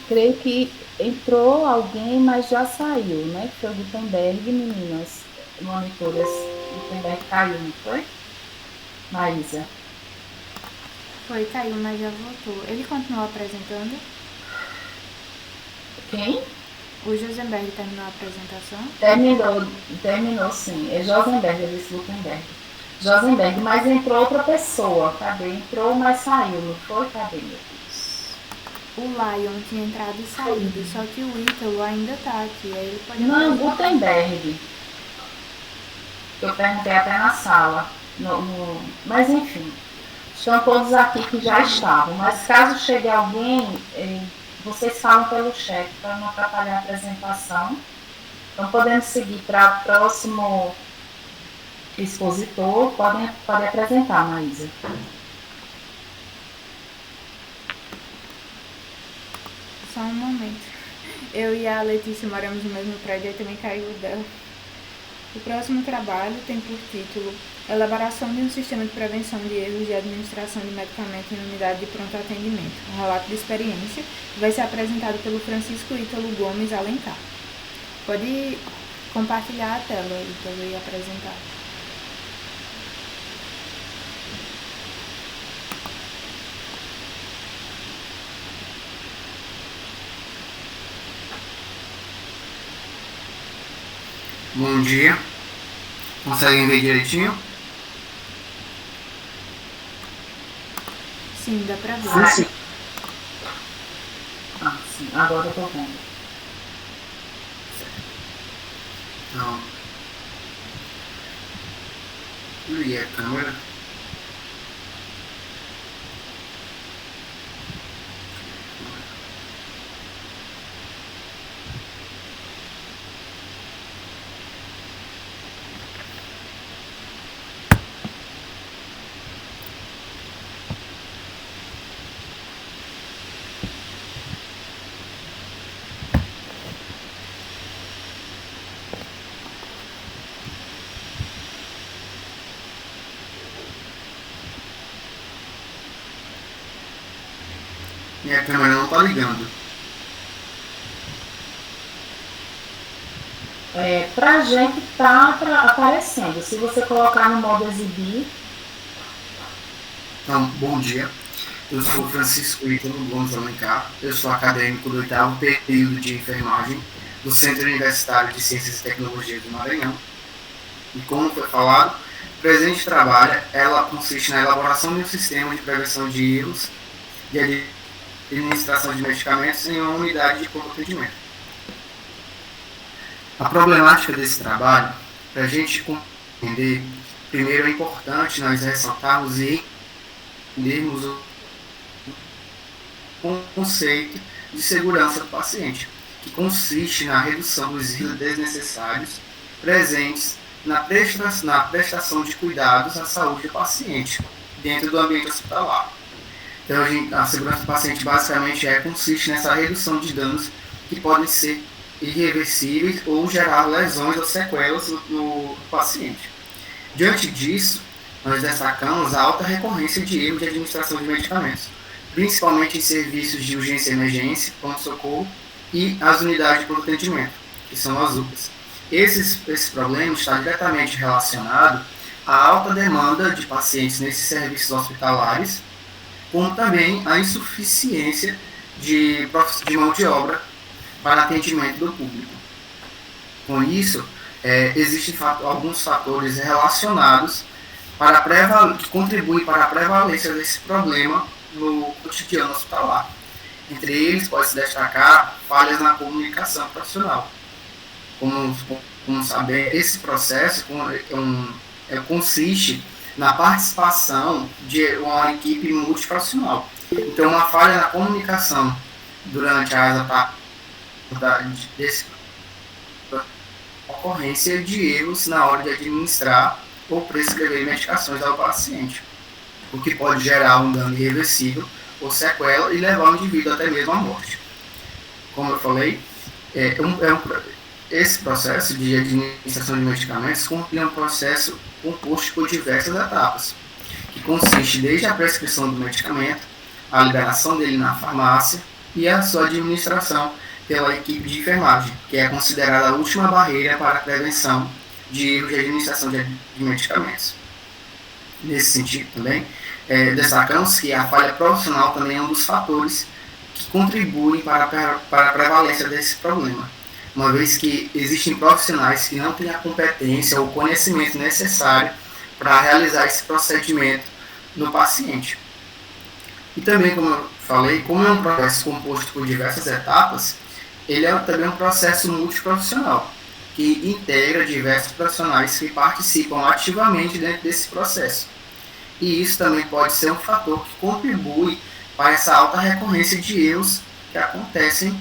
Creio que entrou alguém, mas já saiu, né? Foi o Gutenberg, meninas, monitoras. Gutenberg caiu, não foi? Maísa. Foi, caiu, mas já voltou. Ele continuou apresentando? Quem? O Josenberg terminou a apresentação? Terminou sim. É Josenberg, eu disse Gutenberg. Josenberg, mas entrou outra pessoa, cadê? Entrou, mas saiu, não foi? Cadê, meu Deus? O Lion tinha entrado e saído, só que o Ítalo ainda tá aqui. Aí ele pode Não, Gutenberg. Eu perguntei até na sala. Mas enfim, estão todos aqui que já estavam. Mas caso chegue alguém vocês falam pelo chat para não atrapalhar a apresentação. Então, podemos seguir para o próximo expositor. Pode apresentar, Maísa. Só um momento. Eu e a Letícia moramos no mesmo prédio e também caiu dela. O próximo trabalho tem por título Elaboração de um sistema de prevenção de erros de administração de medicamentos em unidade de pronto atendimento. Um relato de experiência vai ser apresentado pelo Francisco Ítalo Gomes Alencar. Pode compartilhar a tela, Ítalo, e apresentar. Bom dia. Conseguem ver direitinho? Sim, dá pra ver. Sim. Sim, agora eu tô vendo. Então, liguei a câmera. Minha câmera não tá ligando. Pra gente tá aparecendo. Se você colocar no modo exibir. Então, bom dia. Eu sou Francisco Ítalo Gomes Alencar. Eu sou acadêmico do 8º período de enfermagem do Centro Universitário de Ciências e Tecnologia do Maranhão. E como foi falado, o presente trabalho ela consiste na elaboração de um sistema de prevenção de erros de administração de medicamentos em uma unidade de pronto atendimento. A problemática desse trabalho, para a gente compreender, primeiro é importante nós ressaltarmos e entendermos o conceito de segurança do paciente, que consiste na redução dos riscos desnecessários presentes na prestação de cuidados à saúde do paciente dentro do ambiente hospitalar. Então, a segurança do paciente basicamente consiste nessa redução de danos que podem ser irreversíveis ou gerar lesões ou sequelas no paciente. Diante disso, nós destacamos a alta recorrência de erros de administração de medicamentos, principalmente em serviços de urgência e emergência, pronto-socorro e as unidades de pronto atendimento, que são as UPAs. Esse problema está diretamente relacionado à alta demanda de pacientes nesses serviços hospitalares, como também a insuficiência de mão de obra para atendimento do público. Com isso, existem alguns fatores relacionados que contribuem para a prevalência desse problema no cotidiano hospitalar. Entre eles, pode-se destacar falhas na comunicação profissional. Como saber, esse processo consiste na participação de uma equipe multiprofissional. Então, uma falha na comunicação durante as etapas desse ocorrência de erros na hora de administrar ou prescrever medicações ao paciente, o que pode gerar um dano irreversível ou sequela e levar o indivíduo até mesmo à morte. Como eu falei, esse processo de administração de medicamentos é um processo composto por diversas etapas, que consiste desde a prescrição do medicamento, a liberação dele na farmácia e a sua administração pela equipe de enfermagem, que é considerada a última barreira para a prevenção de erros de administração de medicamentos. Nesse sentido também, destacamos que a falha profissional também é um dos fatores que contribuem para a prevalência desse problema, uma vez que existem profissionais que não têm a competência ou conhecimento necessário para realizar esse procedimento no paciente. E também, como eu falei, como é um processo composto por diversas etapas, ele é também um processo multiprofissional, que integra diversos profissionais que participam ativamente dentro desse processo. E isso também pode ser um fator que contribui para essa alta recorrência de erros que acontecem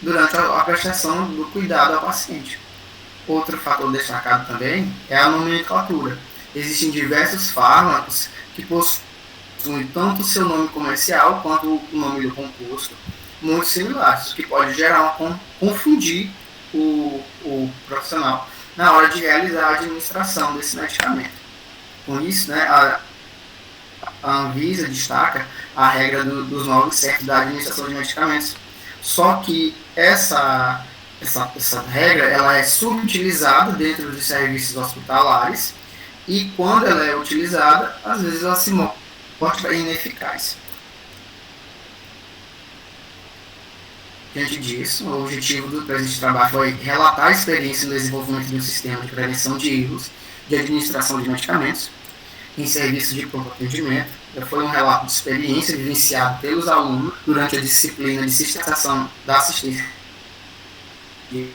durante a prestação do cuidado ao paciente. Outro fator destacado também é a nomenclatura. Existem diversos fármacos que possuem tanto o seu nome comercial quanto o nome do composto, muito similares, que pode gerar confundir o profissional na hora de realizar a administração desse medicamento. Com isso, né, a Anvisa destaca a regra dos nomes certos da administração de medicamentos. Só que essa regra ela é subutilizada dentro dos serviços hospitalares e quando ela é utilizada, às vezes ela se mostra ineficaz. Diante disso, o objetivo do presente trabalho foi relatar a experiência no desenvolvimento de um sistema de prevenção de erros de administração de medicamentos em serviço de pronto atendimento. Foi um relato de experiência vivenciado pelos alunos durante a disciplina de sistematização da assistência de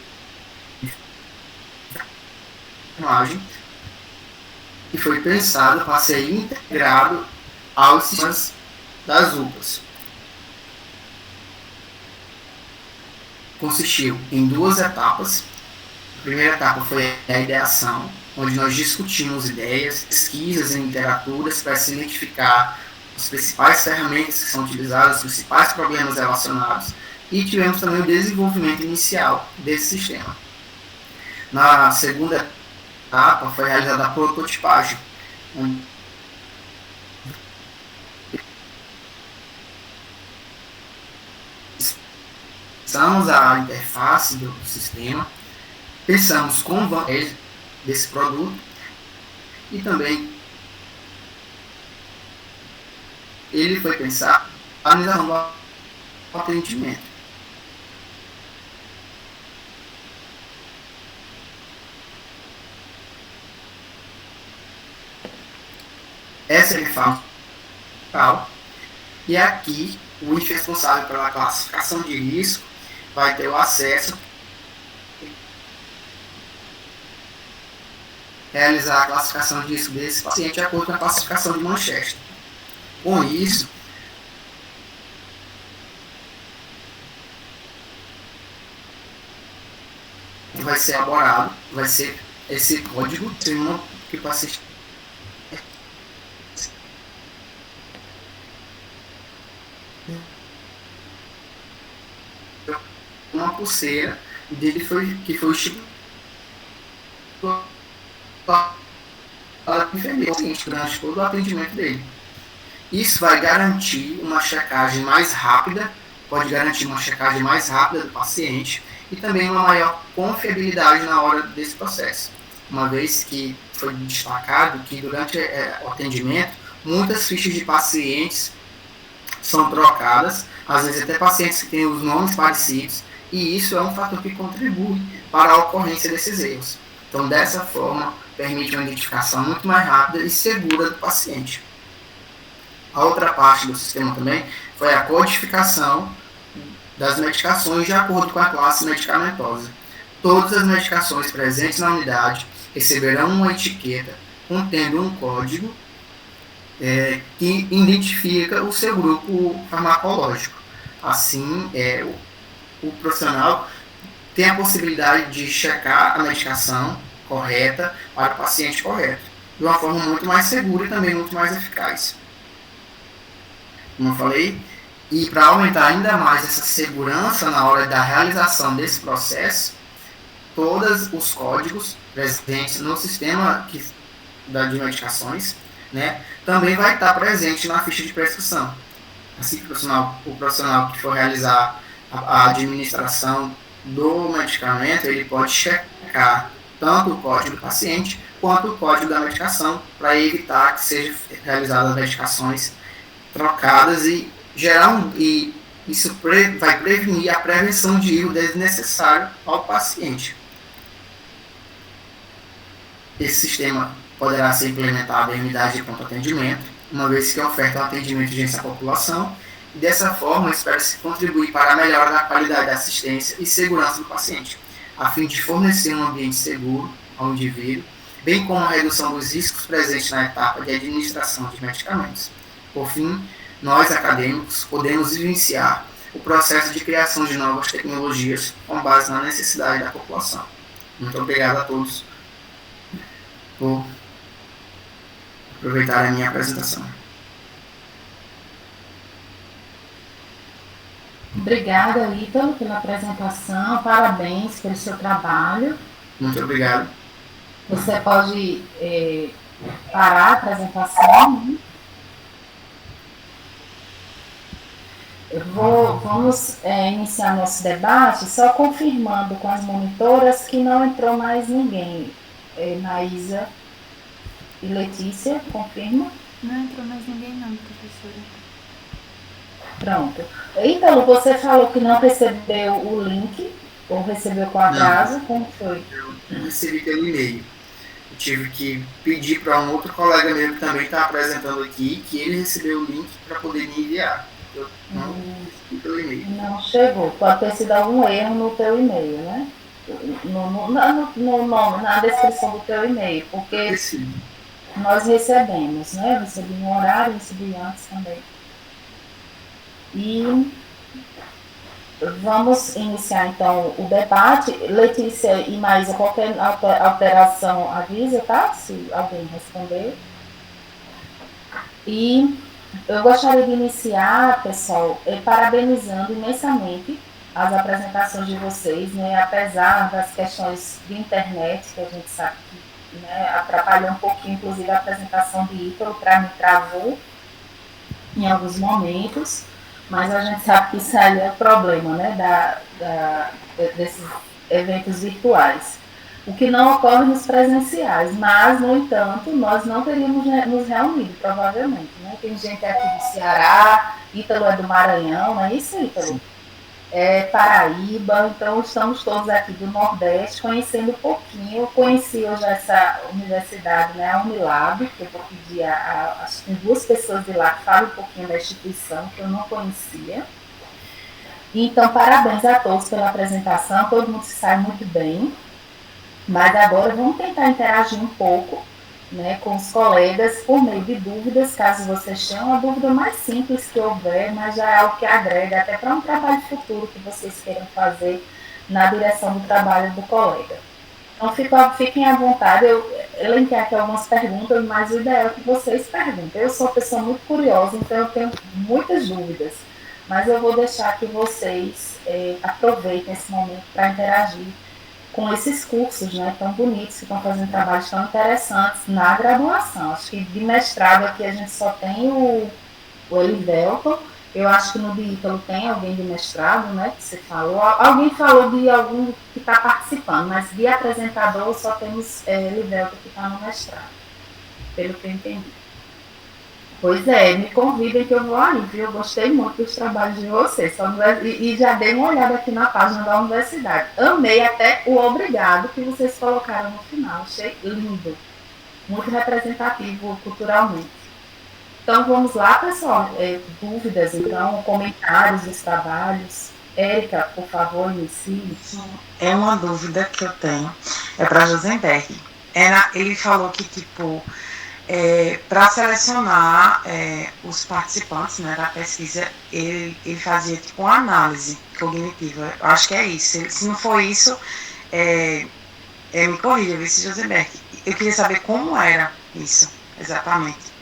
imagem e foi pensado para ser integrado aos sistemas das UPAs. Consistiu em 2 etapas. A primeira etapa foi a ideação, onde nós discutimos ideias, pesquisas e literaturas para se identificar as principais ferramentas que são utilizadas, os principais problemas relacionados, e tivemos também o desenvolvimento inicial desse sistema. Na segunda etapa foi realizada a prototipagem, pensamos a interface do sistema, pensamos como vamos desse produto e também ele foi pensar a organização do atendimento. Essa é a fala e aqui o responsável pela classificação de risco vai ter o acesso realizar a classificação de risco desse paciente de acordo com a classificação de Manchester. Com isso, vai ser elaborado, vai ser esse código que o paciente uma pulseira dele que foi estipulado durante todo o atendimento dele. Isso vai garantir uma checagem mais rápida, pode garantir uma checagem mais rápida do paciente e também uma maior confiabilidade na hora desse processo. Uma vez que foi destacado que durante o atendimento, muitas fichas de pacientes são trocadas, às vezes até pacientes que têm os nomes parecidos, e isso é um fator que contribui para a ocorrência desses erros. Então, dessa forma, permite uma identificação muito mais rápida e segura do paciente. A outra parte do sistema também foi a codificação das medicações de acordo com a classe medicamentosa. Todas as medicações presentes na unidade receberão uma etiqueta contendo um código que identifica o seu grupo farmacológico. Assim, o profissional tem a possibilidade de checar a medicação correta para o paciente correto, de uma forma muito mais segura e também muito mais eficaz. Como eu falei, e para aumentar ainda mais essa segurança na hora da realização desse processo, todos os códigos presentes no sistema de medicações, né, também vai estar presente na ficha de prescrição. Assim que o profissional que for realizar a administração do medicamento, ele pode checar tanto o código do paciente quanto o código da medicação para evitar que sejam realizadas medicações trocadas e isso vai prevenir a prevenção de erro desnecessário ao paciente. Esse sistema poderá ser implementado em unidade de pronto atendimento, uma vez que oferta um atendimento de urgência à população, e dessa forma espera-se contribuir para a melhora da qualidade da assistência e segurança do paciente, a fim de fornecer um ambiente seguro ao indivíduo, bem como a redução dos riscos presentes na etapa de administração de medicamentos. Por fim, nós, acadêmicos, podemos vivenciar o processo de criação de novas tecnologias com base na necessidade da população. Muito obrigado a todos por aproveitar a minha apresentação. Obrigada, Ítalo, pela apresentação. Parabéns pelo seu trabalho. Muito obrigado. Você pode parar a apresentação, né? Vamos iniciar nosso debate, só confirmando com as monitoras que não entrou mais ninguém. Maísa e Letícia, confirma? Não entrou mais ninguém não, professora. Pronto. Ítalo, você falou que não recebeu o link, ou recebeu com atraso, como foi? Eu recebi pelo e-mail. Eu tive que pedir para um outro colega meu que também está apresentando aqui, que ele recebeu o link para poder me enviar. Eu não recebi pelo e-mail. Não chegou. Pode ter sido algum erro no teu e-mail, né? Na descrição do teu e-mail, porque nós recebemos, né? Eu recebi no horário, recebi antes também. E vamos iniciar então o debate. Letícia e Maísa, qualquer alteração avisa, tá? Se alguém responder. E eu gostaria de iniciar, pessoal, parabenizando imensamente as apresentações de vocês, né? Apesar das questões de internet, que a gente sabe que, né, atrapalhou um pouquinho, inclusive a apresentação de Ítalo, para mim travou em alguns momentos. Mas a gente sabe que isso aí é o problema, né, desses eventos virtuais. O que não ocorre nos presenciais, mas, no entanto, nós não teríamos nos reunido, provavelmente. Né? Tem gente aqui do Ceará, Ítalo é do Maranhão, não é isso, Ítalo? Paraíba, então estamos todos aqui do Nordeste, conhecendo um pouquinho. Eu conheci hoje essa universidade, né, a Unilab, que eu vou pedir acho que tem 2 pessoas de lá que falam um pouquinho da instituição, que eu não conhecia. Então, parabéns a todos pela apresentação, todo mundo se sai muito bem, mas agora vamos tentar interagir um pouco, né, com os colegas por meio de dúvidas, caso vocês tenham uma dúvida mais simples que houver, mas já é algo que agrega até para um trabalho futuro que vocês queiram fazer na direção do trabalho do colega. Então, fiquem à vontade, eu elenquei aqui algumas perguntas, mas o ideal é que vocês perguntem. Eu sou uma pessoa muito curiosa, então eu tenho muitas dúvidas, mas eu vou deixar que vocês aproveitem esse momento para interagir com esses cursos, né, tão bonitos, que estão fazendo trabalhos tão interessantes na graduação. Acho que de mestrado aqui a gente só tem o Elivelton. Eu acho que no de Ítalo tem alguém de mestrado, né, que você falou. Alguém falou de algum que está participando, mas de apresentador só temos Elivelton que está no mestrado, pelo que eu entendi. Pois é, me convidem que eu vou aí, viu? Eu gostei muito dos trabalhos de vocês. E já dei uma olhada aqui na página da universidade. Amei até o obrigado que vocês colocaram no final. Achei lindo. Muito representativo culturalmente. Então, vamos lá, pessoal. Dúvidas, então, comentários dos trabalhos. Érica, por favor, inicie. É uma dúvida que eu tenho. É para Josenberg. Ele falou que, tipo... para selecionar os participantes, né, da pesquisa, ele fazia tipo uma análise cognitiva. Eu acho que é isso. Se não for isso, me corrija, vice Josenberg. Eu queria saber como era isso, exatamente.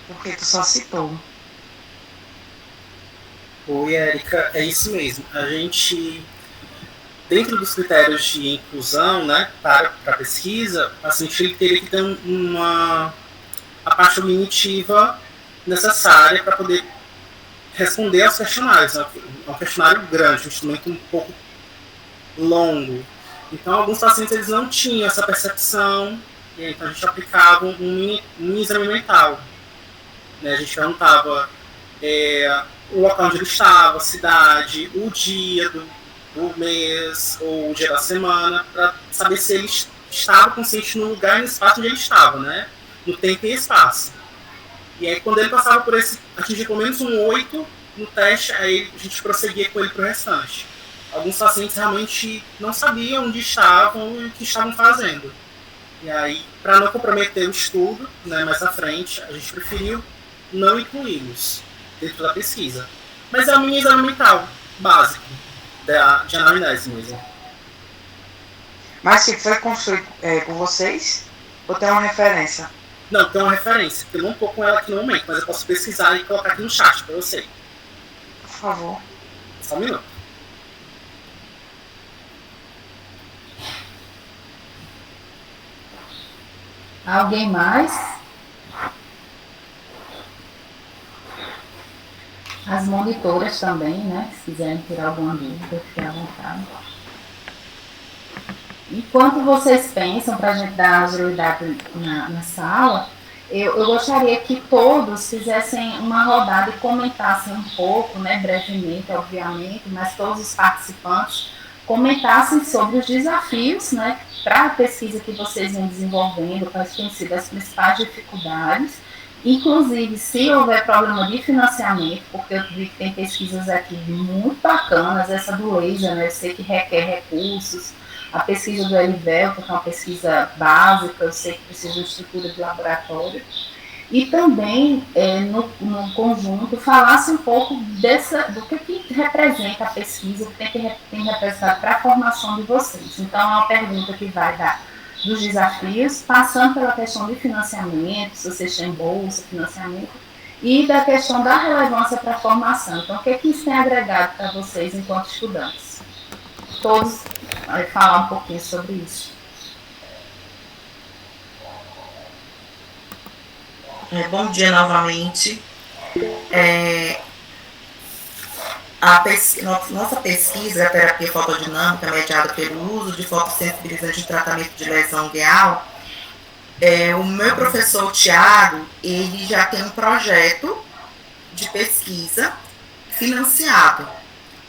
Porque tu só citou. Oi, Érica, é isso mesmo. A gente, dentro dos critérios de inclusão, né, para a pesquisa, a gente teria que ter a parte cognitiva necessária para poder responder aos questionários. É um questionário grande, um instrumento um pouco longo. Então, alguns pacientes eles não tinham essa percepção, então a gente aplicava um exame mental. Né? A gente perguntava o local onde ele estava, a cidade, o dia do mês ou o dia da semana, para saber se ele estava consciente no lugar e no espaço onde ele estava, né? No tempo e espaço. E aí, quando ele passava por esse, atingir pelo menos um 8 no teste, aí a gente prosseguia com ele para o restante. Alguns pacientes realmente não sabiam onde estavam e o que estavam fazendo. E aí, para não comprometer o estudo, né, mais à frente, a gente preferiu não incluí-los dentro da pesquisa. Mas é o mini exame mental básico de anamnese mesmo. Mas se foi construído por vocês? Ou tem uma referência? Não, tem uma referência. Eu não estou com ela aqui no momento, mas eu posso pesquisar e colocar aqui no chat para você. Por favor. Só um minuto. Alguém mais? As monitoras também, né? Se quiserem tirar alguma dúvida, fiquem à vontade. Enquanto vocês pensam, para a gente dar agilidade na sala, eu gostaria que todos fizessem uma rodada e comentassem um pouco, né, brevemente, obviamente, mas todos os participantes comentassem sobre os desafios, né, para a pesquisa que vocês vêm desenvolvendo, quais têm sido as principais dificuldades, inclusive se houver problema de financiamento, porque eu vi que tem pesquisas aqui muito bacanas, essa do laser, né, eu sei que requer recursos, a pesquisa do Elivel, que é uma pesquisa básica, eu sei que precisa de estrutura de laboratório, e também, no conjunto, falasse um pouco do que representa a pesquisa, o que tem representado para a formação de vocês. Então, é uma pergunta que vai dos desafios, passando pela questão de financiamento, se vocês têm bolsa, financiamento, e da questão da relevância para a formação. Então, o que isso tem agregado para vocês enquanto estudantes? Todos vão falar um pouquinho sobre isso. Bom dia novamente. Nossa pesquisa, a terapia fotodinâmica, mediada pelo uso de fotossensibilizante de tratamento de lesão gueal, o meu professor Tiago, ele já tem um projeto de pesquisa financiado.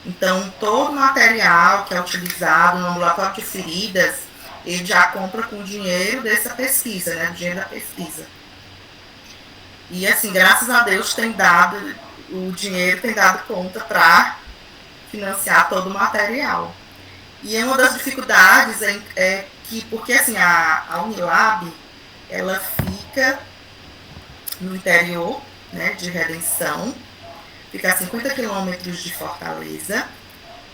Então, todo o material que é utilizado no ambulatório de feridas, ele já compra com o dinheiro dessa pesquisa, né, o dinheiro da pesquisa. E, assim, graças a Deus, o dinheiro tem dado conta para financiar todo o material. E uma das dificuldades é que, porque, assim, a Unilab, ela fica no interior, né, de Redenção, fica a 50 quilômetros de Fortaleza,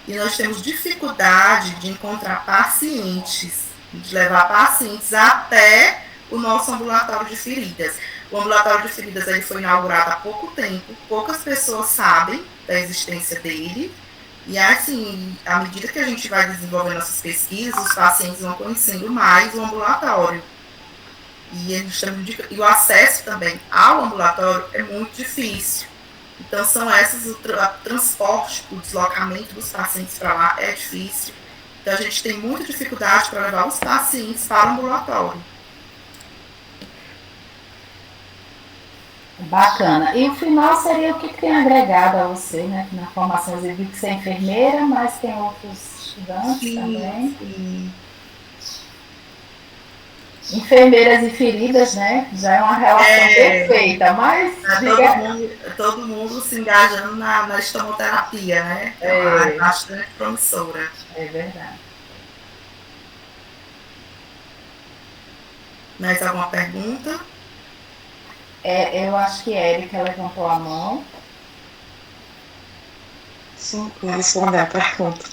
e nós temos dificuldade de encontrar pacientes, de levar pacientes até o nosso ambulatório de feridas. O ambulatório de feridas ele foi inaugurado há pouco tempo, poucas pessoas sabem da existência dele, e assim, à medida que a gente vai desenvolvendo nossas pesquisas, os pacientes vão conhecendo mais o ambulatório. E o acesso também ao ambulatório é muito difícil. Então, são o transporte, o deslocamento dos pacientes para lá é difícil. Então, a gente tem muita dificuldade para levar os pacientes para o ambulatório. Bacana. E o final seria o que tem agregado a você, né? Na formação, eu vi que você é enfermeira, mas tem outros estudantes também. Sim. Enfermeiras e feridas, né? Já é uma relação perfeita, mas... Todo mundo se engajando na estomoterapia, né? É bastante promissora. É verdade. Mais alguma pergunta? Eu acho que a Érica levantou a mão. Sim, vou responder a pergunta.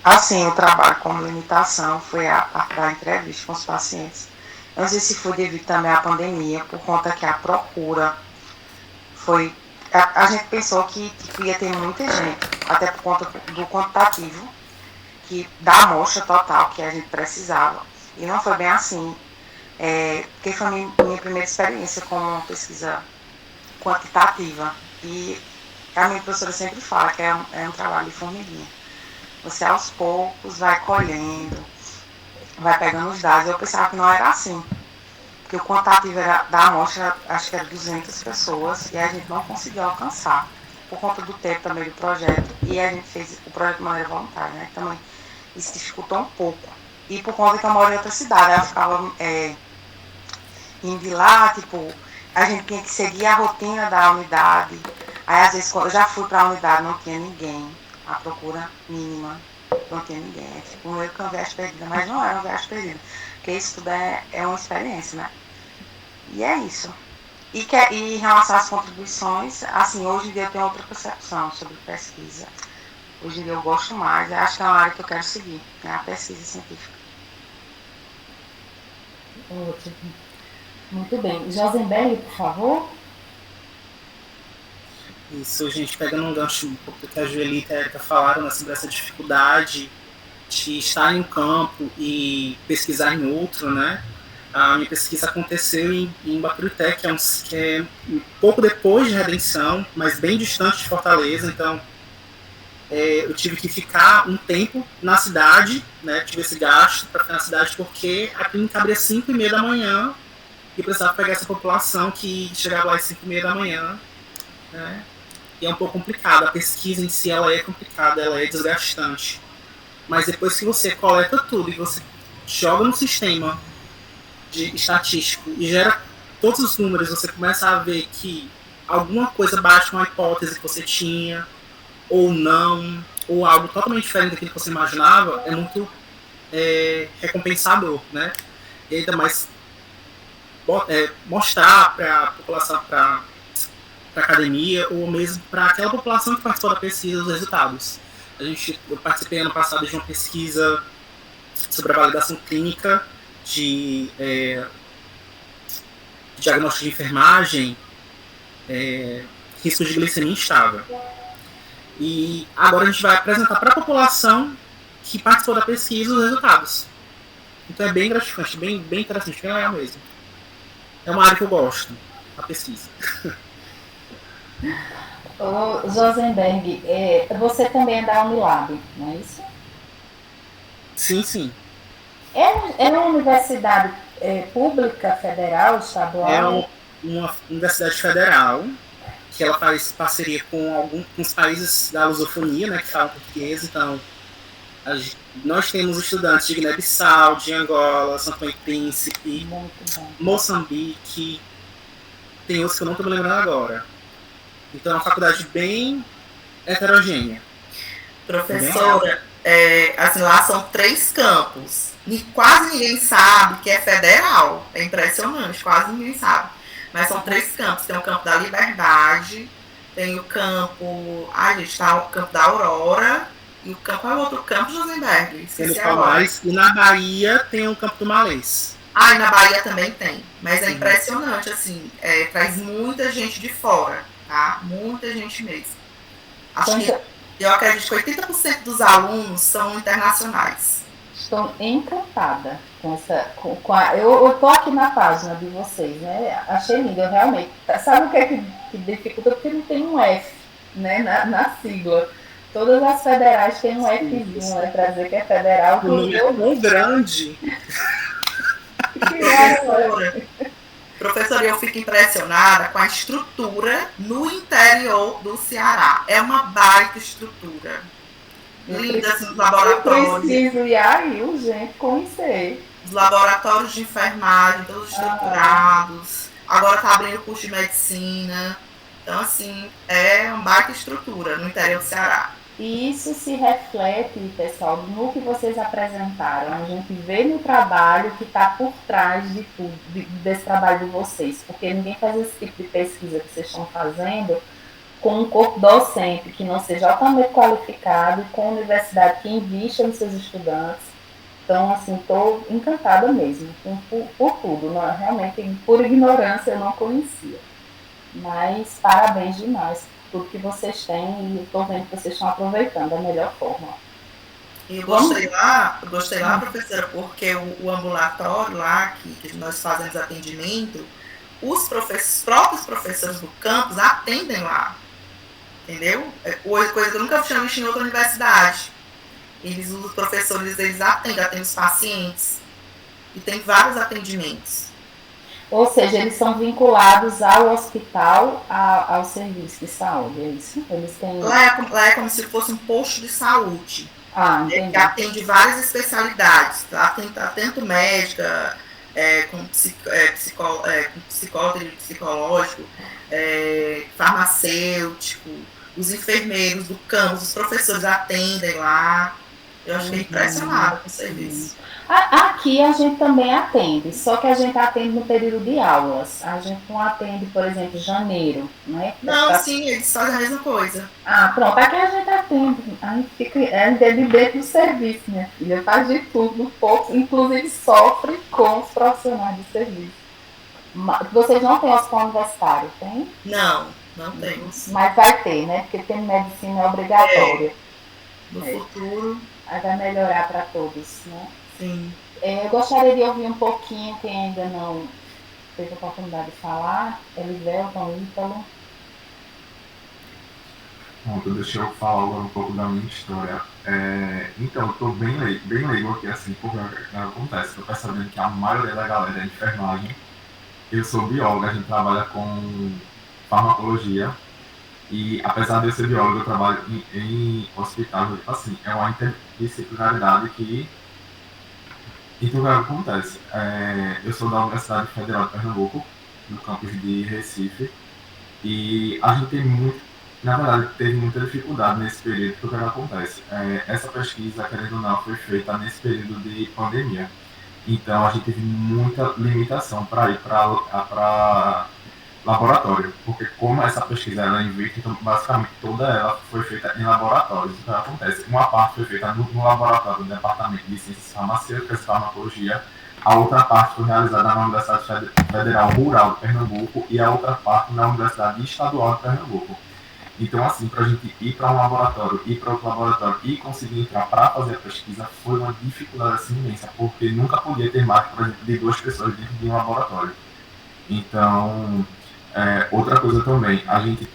Assim, o trabalho como limitação foi a parte da entrevista com os pacientes. Eu não sei se foi devido também à pandemia, por conta que a procura foi... A gente pensou que ia ter muita gente, até por conta do quantitativo, da amostra total que a gente precisava. E não foi bem assim, porque foi minha primeira experiência com uma pesquisa quantitativa. E a minha professora sempre fala que é um trabalho de formiguinha. Você aos poucos vai colhendo, vai pegando os dados. Eu pensava que não era assim, porque o quantitativo da amostra, acho que era 200 pessoas, e a gente não conseguiu alcançar, por conta do tempo também do projeto, e a gente fez o projeto de maneira voluntária, né? Também isso dificultou um pouco. E por conta que eu moro em outra cidade, ela ficava indo lá, tipo, a gente tinha que seguir a rotina da unidade. Aí às vezes quando eu já fui para a unidade não tinha ninguém. A procura mínima, não tinha ninguém. É tipo meio que uma viagem perdida, mas não era uma viagem perdida, porque isso tudo é uma experiência, né? E é isso. E em relação às contribuições, assim, hoje em dia eu tenho outra percepção sobre pesquisa. Hoje em dia eu gosto mais, eu acho que é uma área que eu quero seguir, né, a pesquisa científica. Ótimo. Muito bem. Josenberg, por favor. Isso, gente, pegando um gancho um pouco do que a Joelita e a Erika falaram, né, sobre essa dificuldade de estar em um campo e pesquisar em outro, né? A minha pesquisa aconteceu em Baturité, que é um pouco depois de Redenção, mas bem distante de Fortaleza, então eu tive que ficar um tempo na cidade, né? Tive esse gasto para ficar na cidade, porque a clínica abria às 5h30 da manhã e eu precisava pegar essa população que chegava lá às 5h30 da manhã, né? E é um pouco complicado, a pesquisa em si ela é complicada, ela é desgastante. Mas depois que você coleta tudo e você joga no sistema de estatístico e gera todos os números, você começa a ver que alguma coisa bate com a hipótese que você tinha, ou não, ou algo totalmente diferente daquilo que você imaginava, é muito recompensador, né? E ainda mais mostrar para a população, para a academia, ou mesmo para aquela população que participou da pesquisa, os resultados. Eu participei ano passado de uma pesquisa sobre a validação clínica de diagnóstico de enfermagem, risco de glicemia instável. E agora a gente vai apresentar para a população que participou da pesquisa os resultados. Então é bem gratificante, bem interessante, bem legal mesmo. É uma área que eu gosto, a pesquisa. Ô, Josenberg, você também é da Unilab, não é isso? Sim. É uma universidade pública, federal, estadual? É uma universidade federal, que ela faz parceria com os países da lusofonia, né, que falam português. Então, nós temos estudantes de Guiné-Bissau, de Angola, São Tomé e Príncipe, Moçambique, tem outros que eu não estou me lembrando agora. Então é uma faculdade bem heterogênea. Professora, assim, lá são 3 campos. E quase ninguém sabe que é federal. É impressionante, quase ninguém sabe. Mas são 3 campos. Tem o campo da Liberdade, tem o campo. O campo da Aurora e o campo é o outro campo, Josenberg. E na Bahia tem o campo do Malês. E na Bahia também tem. Mas é impressionante, assim, traz muita gente de fora. Tá? Muita gente mesmo. Eu acredito que 80% dos alunos são internacionais. Estou encantada com essa. Eu estou aqui na página de vocês, né? Achei lindo, realmente. Sabe o que é que dificulta? Porque não tem um F, né? Na sigla. Todas as federais têm um Fzinho, né? Para dizer que é federal. O nome é tão grande. Professora, eu fico impressionada com a estrutura no interior do Ceará. É uma baita estrutura. Linda, assim, os laboratórios. Eu preciso ir aí, urgente, conhecer. Os laboratórios de enfermagem, todos estruturados. Agora está abrindo o curso de medicina. Então, assim, é uma baita estrutura no interior do Ceará. E isso se reflete, pessoal, no que vocês apresentaram. A gente vê no trabalho que está por trás de tudo, desse trabalho de vocês. Porque ninguém faz esse tipo de pesquisa que vocês estão fazendo com um corpo docente que não seja altamente qualificado, com uma universidade que invista nos seus estudantes. Então, assim, estou encantada mesmo por tudo. Não, realmente, por ignorância, eu não conhecia. Mas parabéns demais por tudo que vocês têm e estou vendo que vocês estão aproveitando da melhor forma. E eu gostei lá, professora, porque o ambulatório lá, que nós fazemos atendimento, os próprios professores do campus atendem lá. Entendeu? Coisa que eu nunca tinha visto em outra universidade. Os professores, eles atendem os pacientes. E tem vários atendimentos. Ou seja, eles são vinculados ao hospital, ao serviço de saúde, é isso? Eles têm... Lá é como se fosse um posto de saúde. Entendi. Que atende várias especialidades. Atende médica, com psicológico, farmacêutico, os enfermeiros do campus, os professores atendem lá. Eu achei impressionada com o serviço. Aqui a gente também atende, só que a gente atende no período de aulas. A gente não atende, por exemplo, janeiro, né? Não, sim, eles fazem a mesma coisa. Pronto, aqui a gente atende. A gente fica de dentro do serviço, minha filha. Faz de tudo, um pouco, inclusive sofre com os profissionais de serviço. Vocês não têm hospital universitário, tem? Não temos. Mas vai ter, né? Porque tem medicina obrigatória. No futuro. Aí vai melhorar para todos, né? Sim. Eu gostaria de ouvir um pouquinho, quem ainda não teve a oportunidade de falar, Elivelton, Ítalo. Pronto, deixa eu falar um pouco da minha história. Então, eu estou bem leigo aqui, assim, porque acontece. Estou percebendo que a maioria da galera é enfermagem. Eu sou biólogo, a gente trabalha com farmacologia. E, apesar de eu ser biólogo, eu trabalho em hospital. Assim, é uma interdisciplinaridade que... Então, o que acontece? Eu sou da Universidade Federal de Pernambuco, no campus de Recife. E a gente tem na verdade, teve muita dificuldade nesse período, porque o que acontece? Essa pesquisa, querendo ou não, foi feita nesse período de pandemia. Então, a gente teve muita limitação para ir para laboratório, porque como essa pesquisa era em vitro, então, basicamente, toda ela foi feita em laboratórios. Então, o que acontece? Uma parte foi feita no laboratório do Departamento de Ciências Farmacêuticas e Farmacologia, a outra parte foi realizada na Universidade Federal Rural de Pernambuco e a outra parte na Universidade Estadual de Pernambuco. Então, assim, para a gente ir para um laboratório, ir para outro laboratório e conseguir entrar para fazer a pesquisa foi uma dificuldade assim imensa, porque nunca podia ter mais, por exemplo, de 2 pessoas dentro de um laboratório. Então, outra coisa também, a gente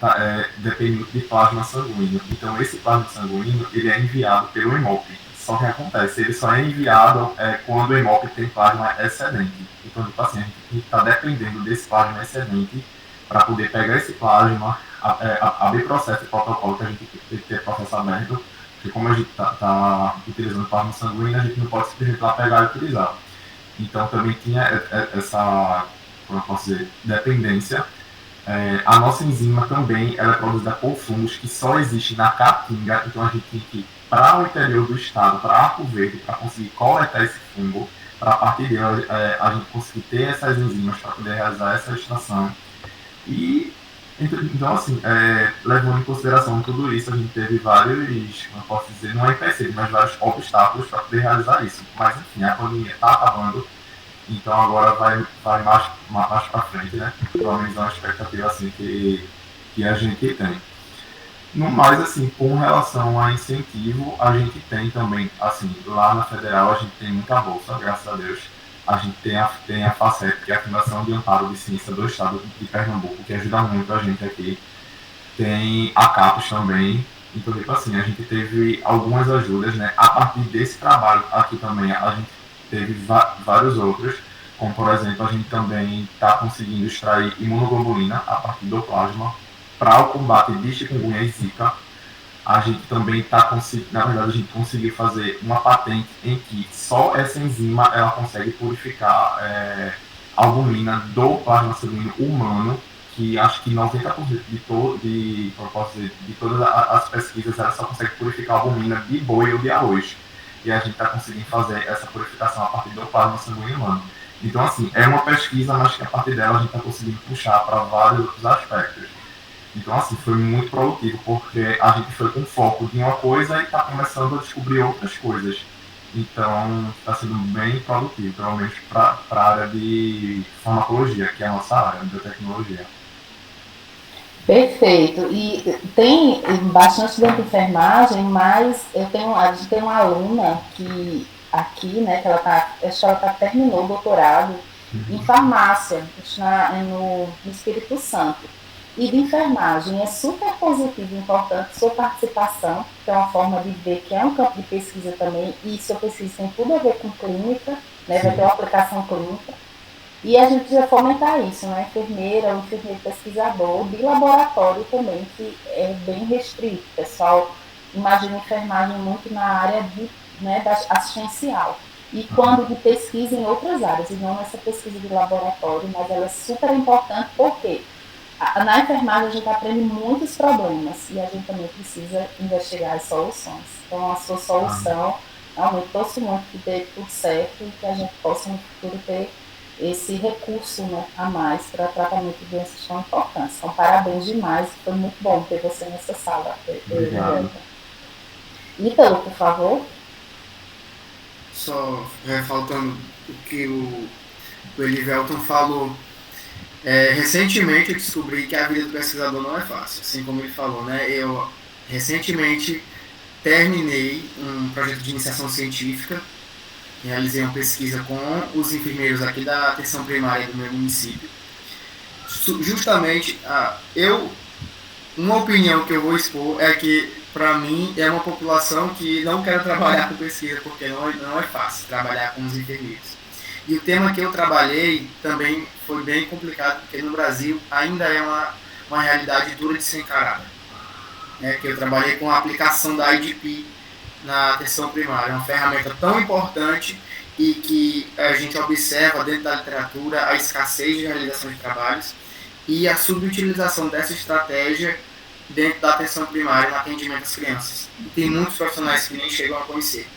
depende de plasma sanguíneo. Então, esse plasma sanguíneo ele é enviado pelo Hemop. Só que acontece, ele só é enviado quando o Hemop tem plasma excedente. Então, tipo assim, a gente está dependendo desse plasma excedente para poder pegar esse plasma, abrir processo e protocolo, que a gente tem que ter processo aberto, porque como a gente está utilizando plasma sanguíneo, a gente não pode simplesmente lá pegar e utilizar. Então, também tinha essa, como eu posso dizer, dependência. A nossa enzima também ela é produzida por fungos que só existe na Caatinga, então a gente tem que ir para o interior do estado, para Arco Verde, para conseguir coletar esse fungo, para a partir dele a gente conseguir ter essas enzimas para poder realizar essa extração. E, então, assim, levando em consideração tudo isso, a gente teve vários, como eu posso dizer, não é empecilhos, mas vários obstáculos para poder realizar isso. Mas, enfim, a pandemia está acabando, então agora vai mais para frente, né? Pelo menos é uma expectativa assim que a gente tem. No mais, assim, com relação a incentivo, a gente tem também, assim, lá na Federal a gente tem muita bolsa, graças a Deus. A gente tem a FACEP, que é a Fundação de Amparo de Ciência do Estado de Pernambuco, que ajuda muito a gente aqui. Tem a CAPES também. Então, tipo assim, a gente teve algumas ajudas, né? A partir desse trabalho aqui também, a gente teve vários outros, como, por exemplo, a gente também está conseguindo extrair imunoglobulina a partir do plasma para o combate de chikungunya e zika. A gente também está conseguindo, na verdade, a gente conseguiu fazer uma patente em que só essa enzima ela consegue purificar a albumina do plasma sanguíneo humano, que acho que 90% de todas as pesquisas ela só consegue purificar a albumina de boi ou de arroz. E a gente está conseguindo fazer essa purificação a partir do plasma sanguíneo humano. Então, assim, é uma pesquisa, mas que a partir dela a gente está conseguindo puxar para vários outros aspectos. Então, assim, foi muito produtivo, porque a gente foi com foco em uma coisa e está começando a descobrir outras coisas. Então, está sendo bem produtivo, pelo menos para a área de farmacologia, que é a nossa área de biotecnologia. Perfeito. E tem bastante dentro de enfermagem, mas a gente tem uma aluna que aqui, né, que acho que ela terminou o doutorado em farmácia, no Espírito Santo. E de enfermagem, é super positivo e importante sua participação, que é uma forma de ver que é um campo de pesquisa também, e sua pesquisa tem tudo a ver com clínica, né, vai ter uma aplicação clínica. E a gente precisa fomentar isso, né? Enfermeira, um enfermeiro pesquisador, de laboratório também, que é bem restrito. O pessoal imagina enfermagem muito na área da assistencial. E quando de pesquisa em outras áreas, e não nessa pesquisa de laboratório, mas ela é super importante porque na enfermagem a gente aprende muitos problemas e a gente também precisa investigar as soluções. Então, a sua solução realmente torço muito que dê tudo certo e que a gente possa no futuro ter esse recurso, né, a mais para tratamento de doenças tão importantes. Então, parabéns demais, foi muito bom ter você nessa sala. Obrigado. Ítalo, por favor. Só faltando o que o Elivelton falou. Recentemente eu descobri que a vida do pesquisador não é fácil, assim como ele falou, né? Eu recentemente terminei um projeto de iniciação científica, realizei uma pesquisa com os enfermeiros aqui da atenção primária do meu município. Justamente, uma opinião que eu vou expor é que, para mim, é uma população que não quer trabalhar com pesquisa, porque não é fácil trabalhar com os enfermeiros. E o tema que eu trabalhei também foi bem complicado, porque no Brasil ainda é uma realidade dura de ser encarada. Que eu trabalhei com a aplicação da IDP na atenção primária, uma ferramenta tão importante e que a gente observa dentro da literatura a escassez de realização de trabalhos e a subutilização dessa estratégia dentro da atenção primária no atendimento às crianças. E tem muitos profissionais que nem chegam a conhecer.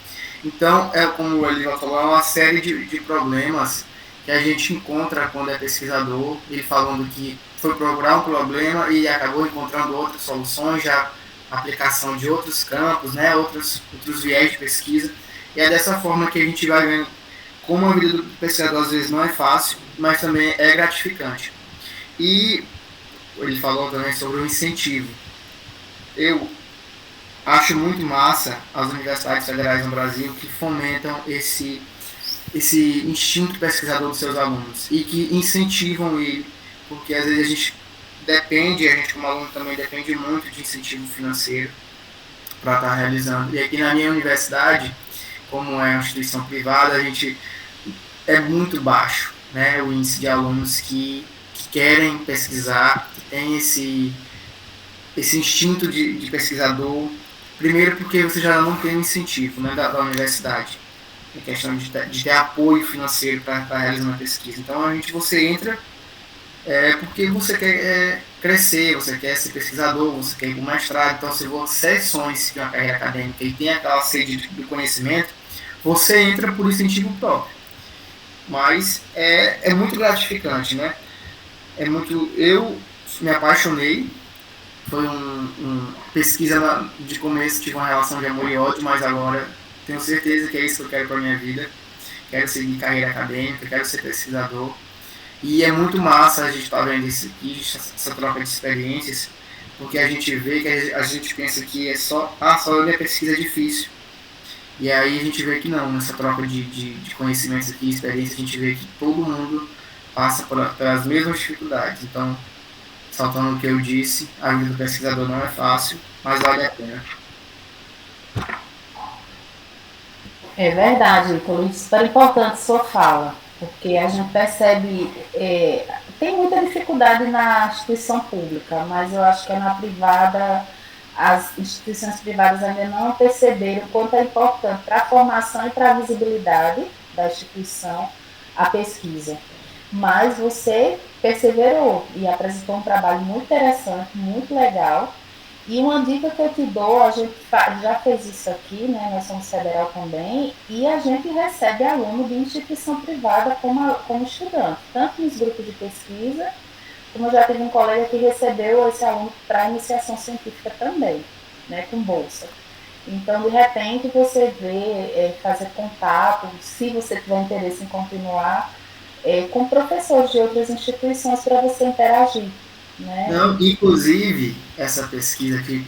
Então, como o Elival falou, é uma série de problemas que a gente encontra quando é pesquisador, ele falando que foi procurar um problema e acabou encontrando outras soluções, já aplicação de outros campos, né, outros viés de pesquisa, e é dessa forma que a gente vai vendo como a vida do pesquisador às vezes não é fácil, mas também é gratificante. E ele falou também sobre o incentivo. Eu acho muito massa as universidades federais no Brasil que fomentam esse instinto pesquisador dos seus alunos e que incentivam ele, porque às vezes a gente como aluno também depende muito de incentivo financeiro para estar realizando. E aqui na minha universidade, como é uma instituição privada, a gente é muito baixo, né, o índice de alunos que querem pesquisar, que tem esse instinto de pesquisador. Primeiro porque você já não tem um incentivo, né, da universidade, a questão de ter apoio financeiro para realizar uma pesquisa. Então você entra porque você quer crescer, você quer ser pesquisador, você quer ir para o mestrado. Então, se você sonha em uma carreira acadêmica e tem aquela sede de conhecimento, você entra por incentivo próprio. Mas é muito gratificante, né? Eu me apaixonei. Foi pesquisa de começo, tive uma relação de amor e ódio, mas agora tenho certeza que é isso que eu quero para a minha vida. Quero seguir carreira acadêmica, quero ser pesquisador. E é muito massa a gente estar vendo isso aqui, essa troca de experiências, porque a gente vê que a gente pensa que é só a minha pesquisa é difícil. E aí a gente vê que não, nessa troca de conhecimentos aqui, experiências, a gente vê que todo mundo passa pelas mesmas dificuldades. Então, saltando o que eu disse, a vida do pesquisador não é fácil, mas vale a pena. É verdade, Ítalo, super importante sua fala, porque a gente percebe, tem muita dificuldade na instituição pública, mas eu acho que é na privada, as instituições privadas ainda não perceberam o quanto é importante para a formação e para a visibilidade da instituição a pesquisa. Mas você perseverou e apresentou um trabalho muito interessante, muito legal. E uma dica que eu te dou, a gente já fez isso aqui, né? Nós somos federal também, e a gente recebe aluno de instituição privada como estudante, tanto nos grupos de pesquisa, como eu já tive um colega que recebeu esse aluno para iniciação científica também, né? Com bolsa. Então, de repente, você vê, fazer contato, se você tiver interesse em continuar, com professores de outras instituições para você interagir. Né? Não, inclusive, essa pesquisa aqui,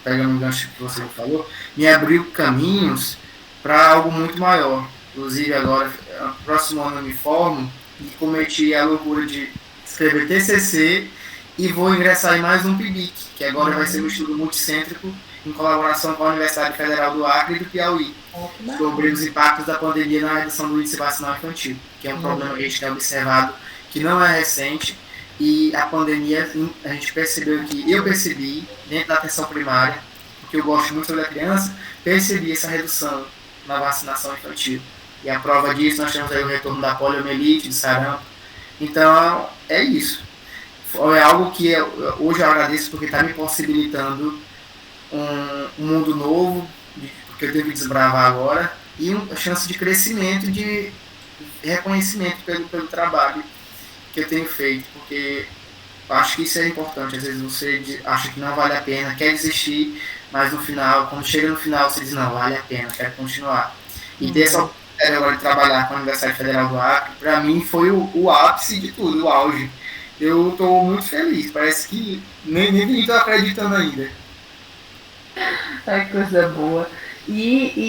pegando um gancho que você falou, me abriu caminhos para algo muito maior. Inclusive, agora, no próximo ano eu me formo e cometi a loucura de escrever TCC e vou ingressar em mais um PIBIC, que agora vai ser um estudo multicêntrico em colaboração com a Universidade Federal do Acre e do Piauí, sobre os impactos da pandemia na redução do índice vacinal infantil, que é um problema que a gente tem observado que não é recente. E a pandemia, a gente eu percebi, dentro da atenção primária, porque eu gosto muito da criança, percebi essa redução na vacinação infantil. E a prova disso, nós temos aí o retorno da poliomielite, do sarampo. Então, é isso. É algo que hoje eu agradeço porque está me possibilitando um mundo novo, porque eu tenho que desbravar agora, e uma chance de crescimento, de reconhecimento pelo trabalho que eu tenho feito, porque eu acho que isso é importante. Às vezes você acha que não vale a pena, quer desistir, mas no final, quando chega no final, você diz, não, vale a pena, quero continuar. E ter essa oportunidade agora de trabalhar com a Universidade Federal do Acre, para mim foi o ápice de tudo, o auge. Eu estou muito feliz, parece que nem estou acreditando ainda. É coisa boa.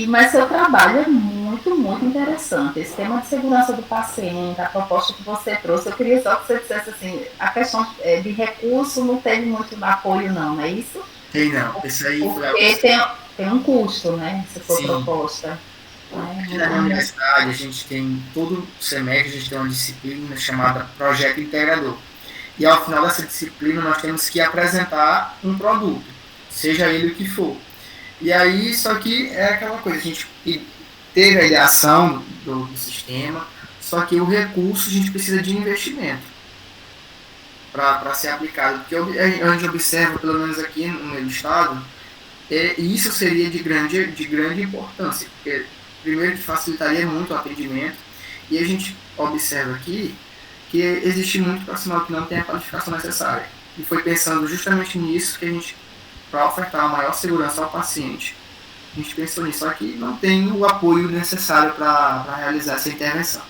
Mas seu trabalho é muito, muito interessante. Esse tema de segurança do paciente, a proposta que você trouxe, eu queria só que você dissesse assim, a questão de recurso não teve muito apoio não é isso? Tem não, isso aí porque tem um custo, né, se for proposta. Aqui na universidade, a gente tem, todo semestre, a gente tem uma disciplina chamada Projeto Integrador. E ao final dessa disciplina, nós temos que apresentar um produto, seja ele o que for. E aí, só que é aquela coisa, a gente teve a ideação do sistema, só que o recurso a gente precisa de investimento para ser aplicado. Porque a gente observa, pelo menos aqui no meu estado, isso seria de grande importância, porque primeiro que facilitaria muito o atendimento, e a gente observa aqui que existe muito profissional que não tem a qualificação necessária. E foi pensando justamente nisso que a gente, para ofertar a maior segurança ao paciente, a gente pensou nisso, só que não tem o apoio necessário para realizar essa intervenção.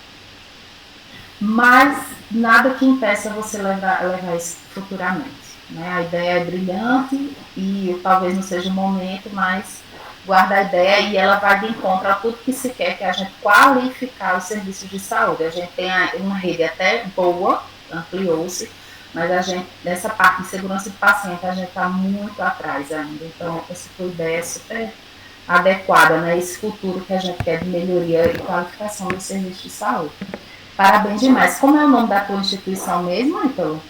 Mas nada que impeça você levar isso futuramente. Né? A ideia é brilhante e talvez não seja o momento, mas guarda a ideia e ela vai de encontro a tudo que se quer, que é a gente qualificar os serviços de saúde. A gente tem uma rede até boa, ampliou-se, mas a gente, nessa parte de segurança do paciente, a gente está muito atrás ainda. Então, essa tua ideia é super adequada, né? Esse futuro que a gente quer de melhoria e qualificação dos serviços de saúde. Parabéns demais. Como é o nome da tua instituição mesmo, Ítalo?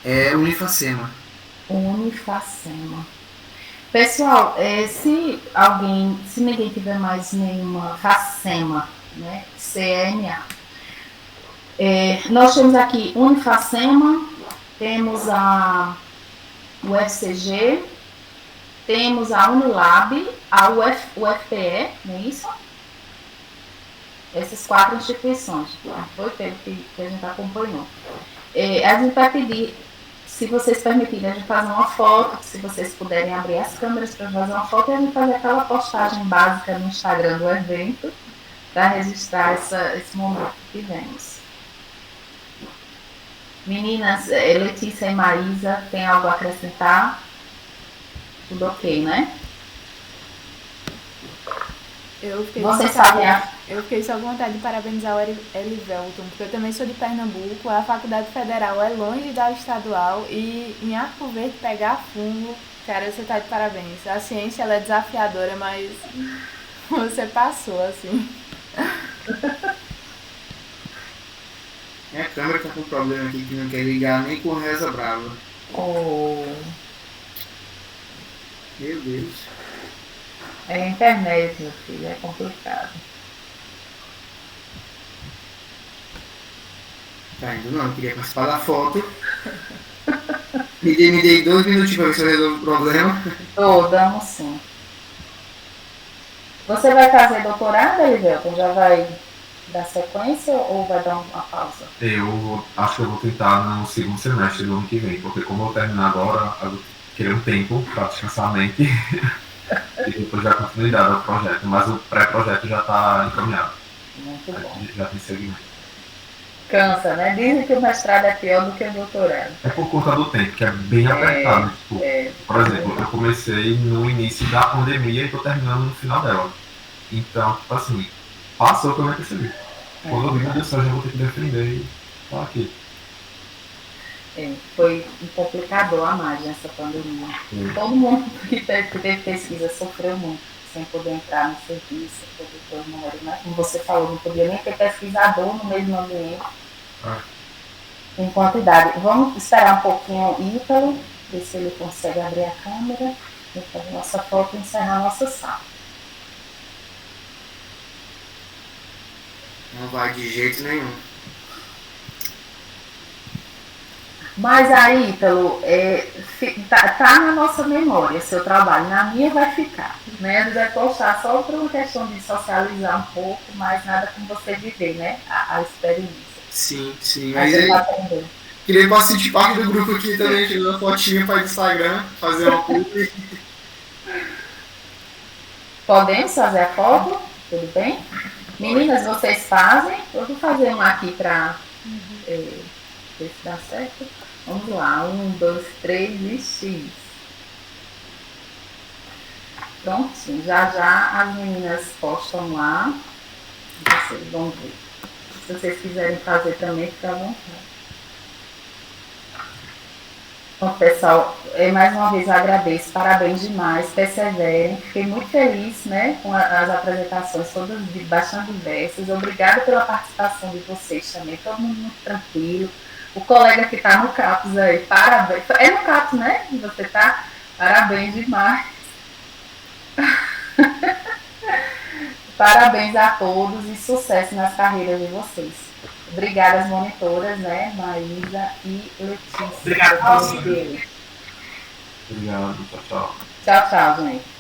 É Unifacema. Unifacema. Pessoal, se ninguém tiver mais nenhuma Facema, né, CNA, nós temos aqui Unifacema, temos a UFCG, temos a Unilab, a UFPE, não é isso? Essas 4 instituições, foi pelo que a gente acompanhou. A gente vai pedir, se vocês permitirem, a gente fazer uma foto, se vocês puderem abrir as câmeras para fazer uma foto, e a gente fazer aquela postagem básica no Instagram do evento, para registrar esse momento que tivemos. Meninas, Letícia e Maísa, tem algo a acrescentar? Tudo ok, né? Eu fiquei só com vontade de parabenizar o Elivelton, porque eu também sou de Pernambuco, a Faculdade Federal é longe da estadual e em Arco Verde pegar fungo, cara, você tá de parabéns. A ciência ela é desafiadora, mas você passou, assim. Minha câmera tá com um problema aqui que não quer ligar nem com reza brava. Meu Deus. É a internet, meu filho, é complicado. Tá indo não, eu queria participar da foto. Me dei 2 minutos para ver se eu resolvo o problema. Damos sim. Você vai fazer doutorado, Elivelton? Já vai dar sequência ou vai dar uma pausa? Eu acho que eu vou tentar no segundo semestre do ano que vem, porque como eu terminar agora, eu vou querer um tempo para descansar a mente e depois dar continuidade ao projeto, mas o pré-projeto já está encaminhado. Muito bom. Já tem segmento. Cansa, né? Dizem que o mestrado é pior do que o doutorado. É por conta do tempo, que é bem apertado. Tipo, por exemplo, eu comecei no início da pandemia e estou terminando no final dela. Então, tipo assim, passou que eu não percebi. Quando eu vi, meu Deus do céu, já vou ter que defender e tá aqui. Foi um complicador a mais nessa pandemia. Todo mundo que teve pesquisa sofreu muito, sem poder entrar no serviço, produtor número, né? Como você falou, não podia nem ter pesquisador no mesmo ambiente. Em quantidade. Vamos esperar um pouquinho o Ítalo, ver se ele consegue abrir a câmera, fazer nossa foto e encerrar a nossa sala. Não vai de jeito nenhum. Mas aí, Ítalo, tá na nossa memória seu trabalho, na minha vai ficar. né? Ele vai postar só por uma questão de socializar um pouco, mas nada como você viver, né? A experiência. Sim, sim. Mas aí, queria que participe parte do grupo aqui também, tirando uma fotinha para o Instagram, fazer uma publi. Podemos fazer a foto? Tudo bem? Meninas, vocês fazem? Eu vou fazer uma aqui para ver se dá certo. Vamos lá. 1, 2, 3 e X. Prontinho. Já já as meninas postam lá. Vocês vão ver. Se vocês quiserem fazer também, fica à vontade. Bom, pessoal, mais uma vez agradeço, parabéns demais, perseverem, fiquei muito feliz, né, com as apresentações todas bastante diversas, obrigada pela participação de vocês também, todo mundo muito tranquilo, o colega que está no CAPS aí, parabéns, é no CAPS, né, que você está, parabéns demais, parabéns a todos e sucesso nas carreiras de vocês. Obrigada às monitoras, né, Maísa e Letícia. Obrigado, Obrigado, tchau, tchau. Tchau, tchau, gente.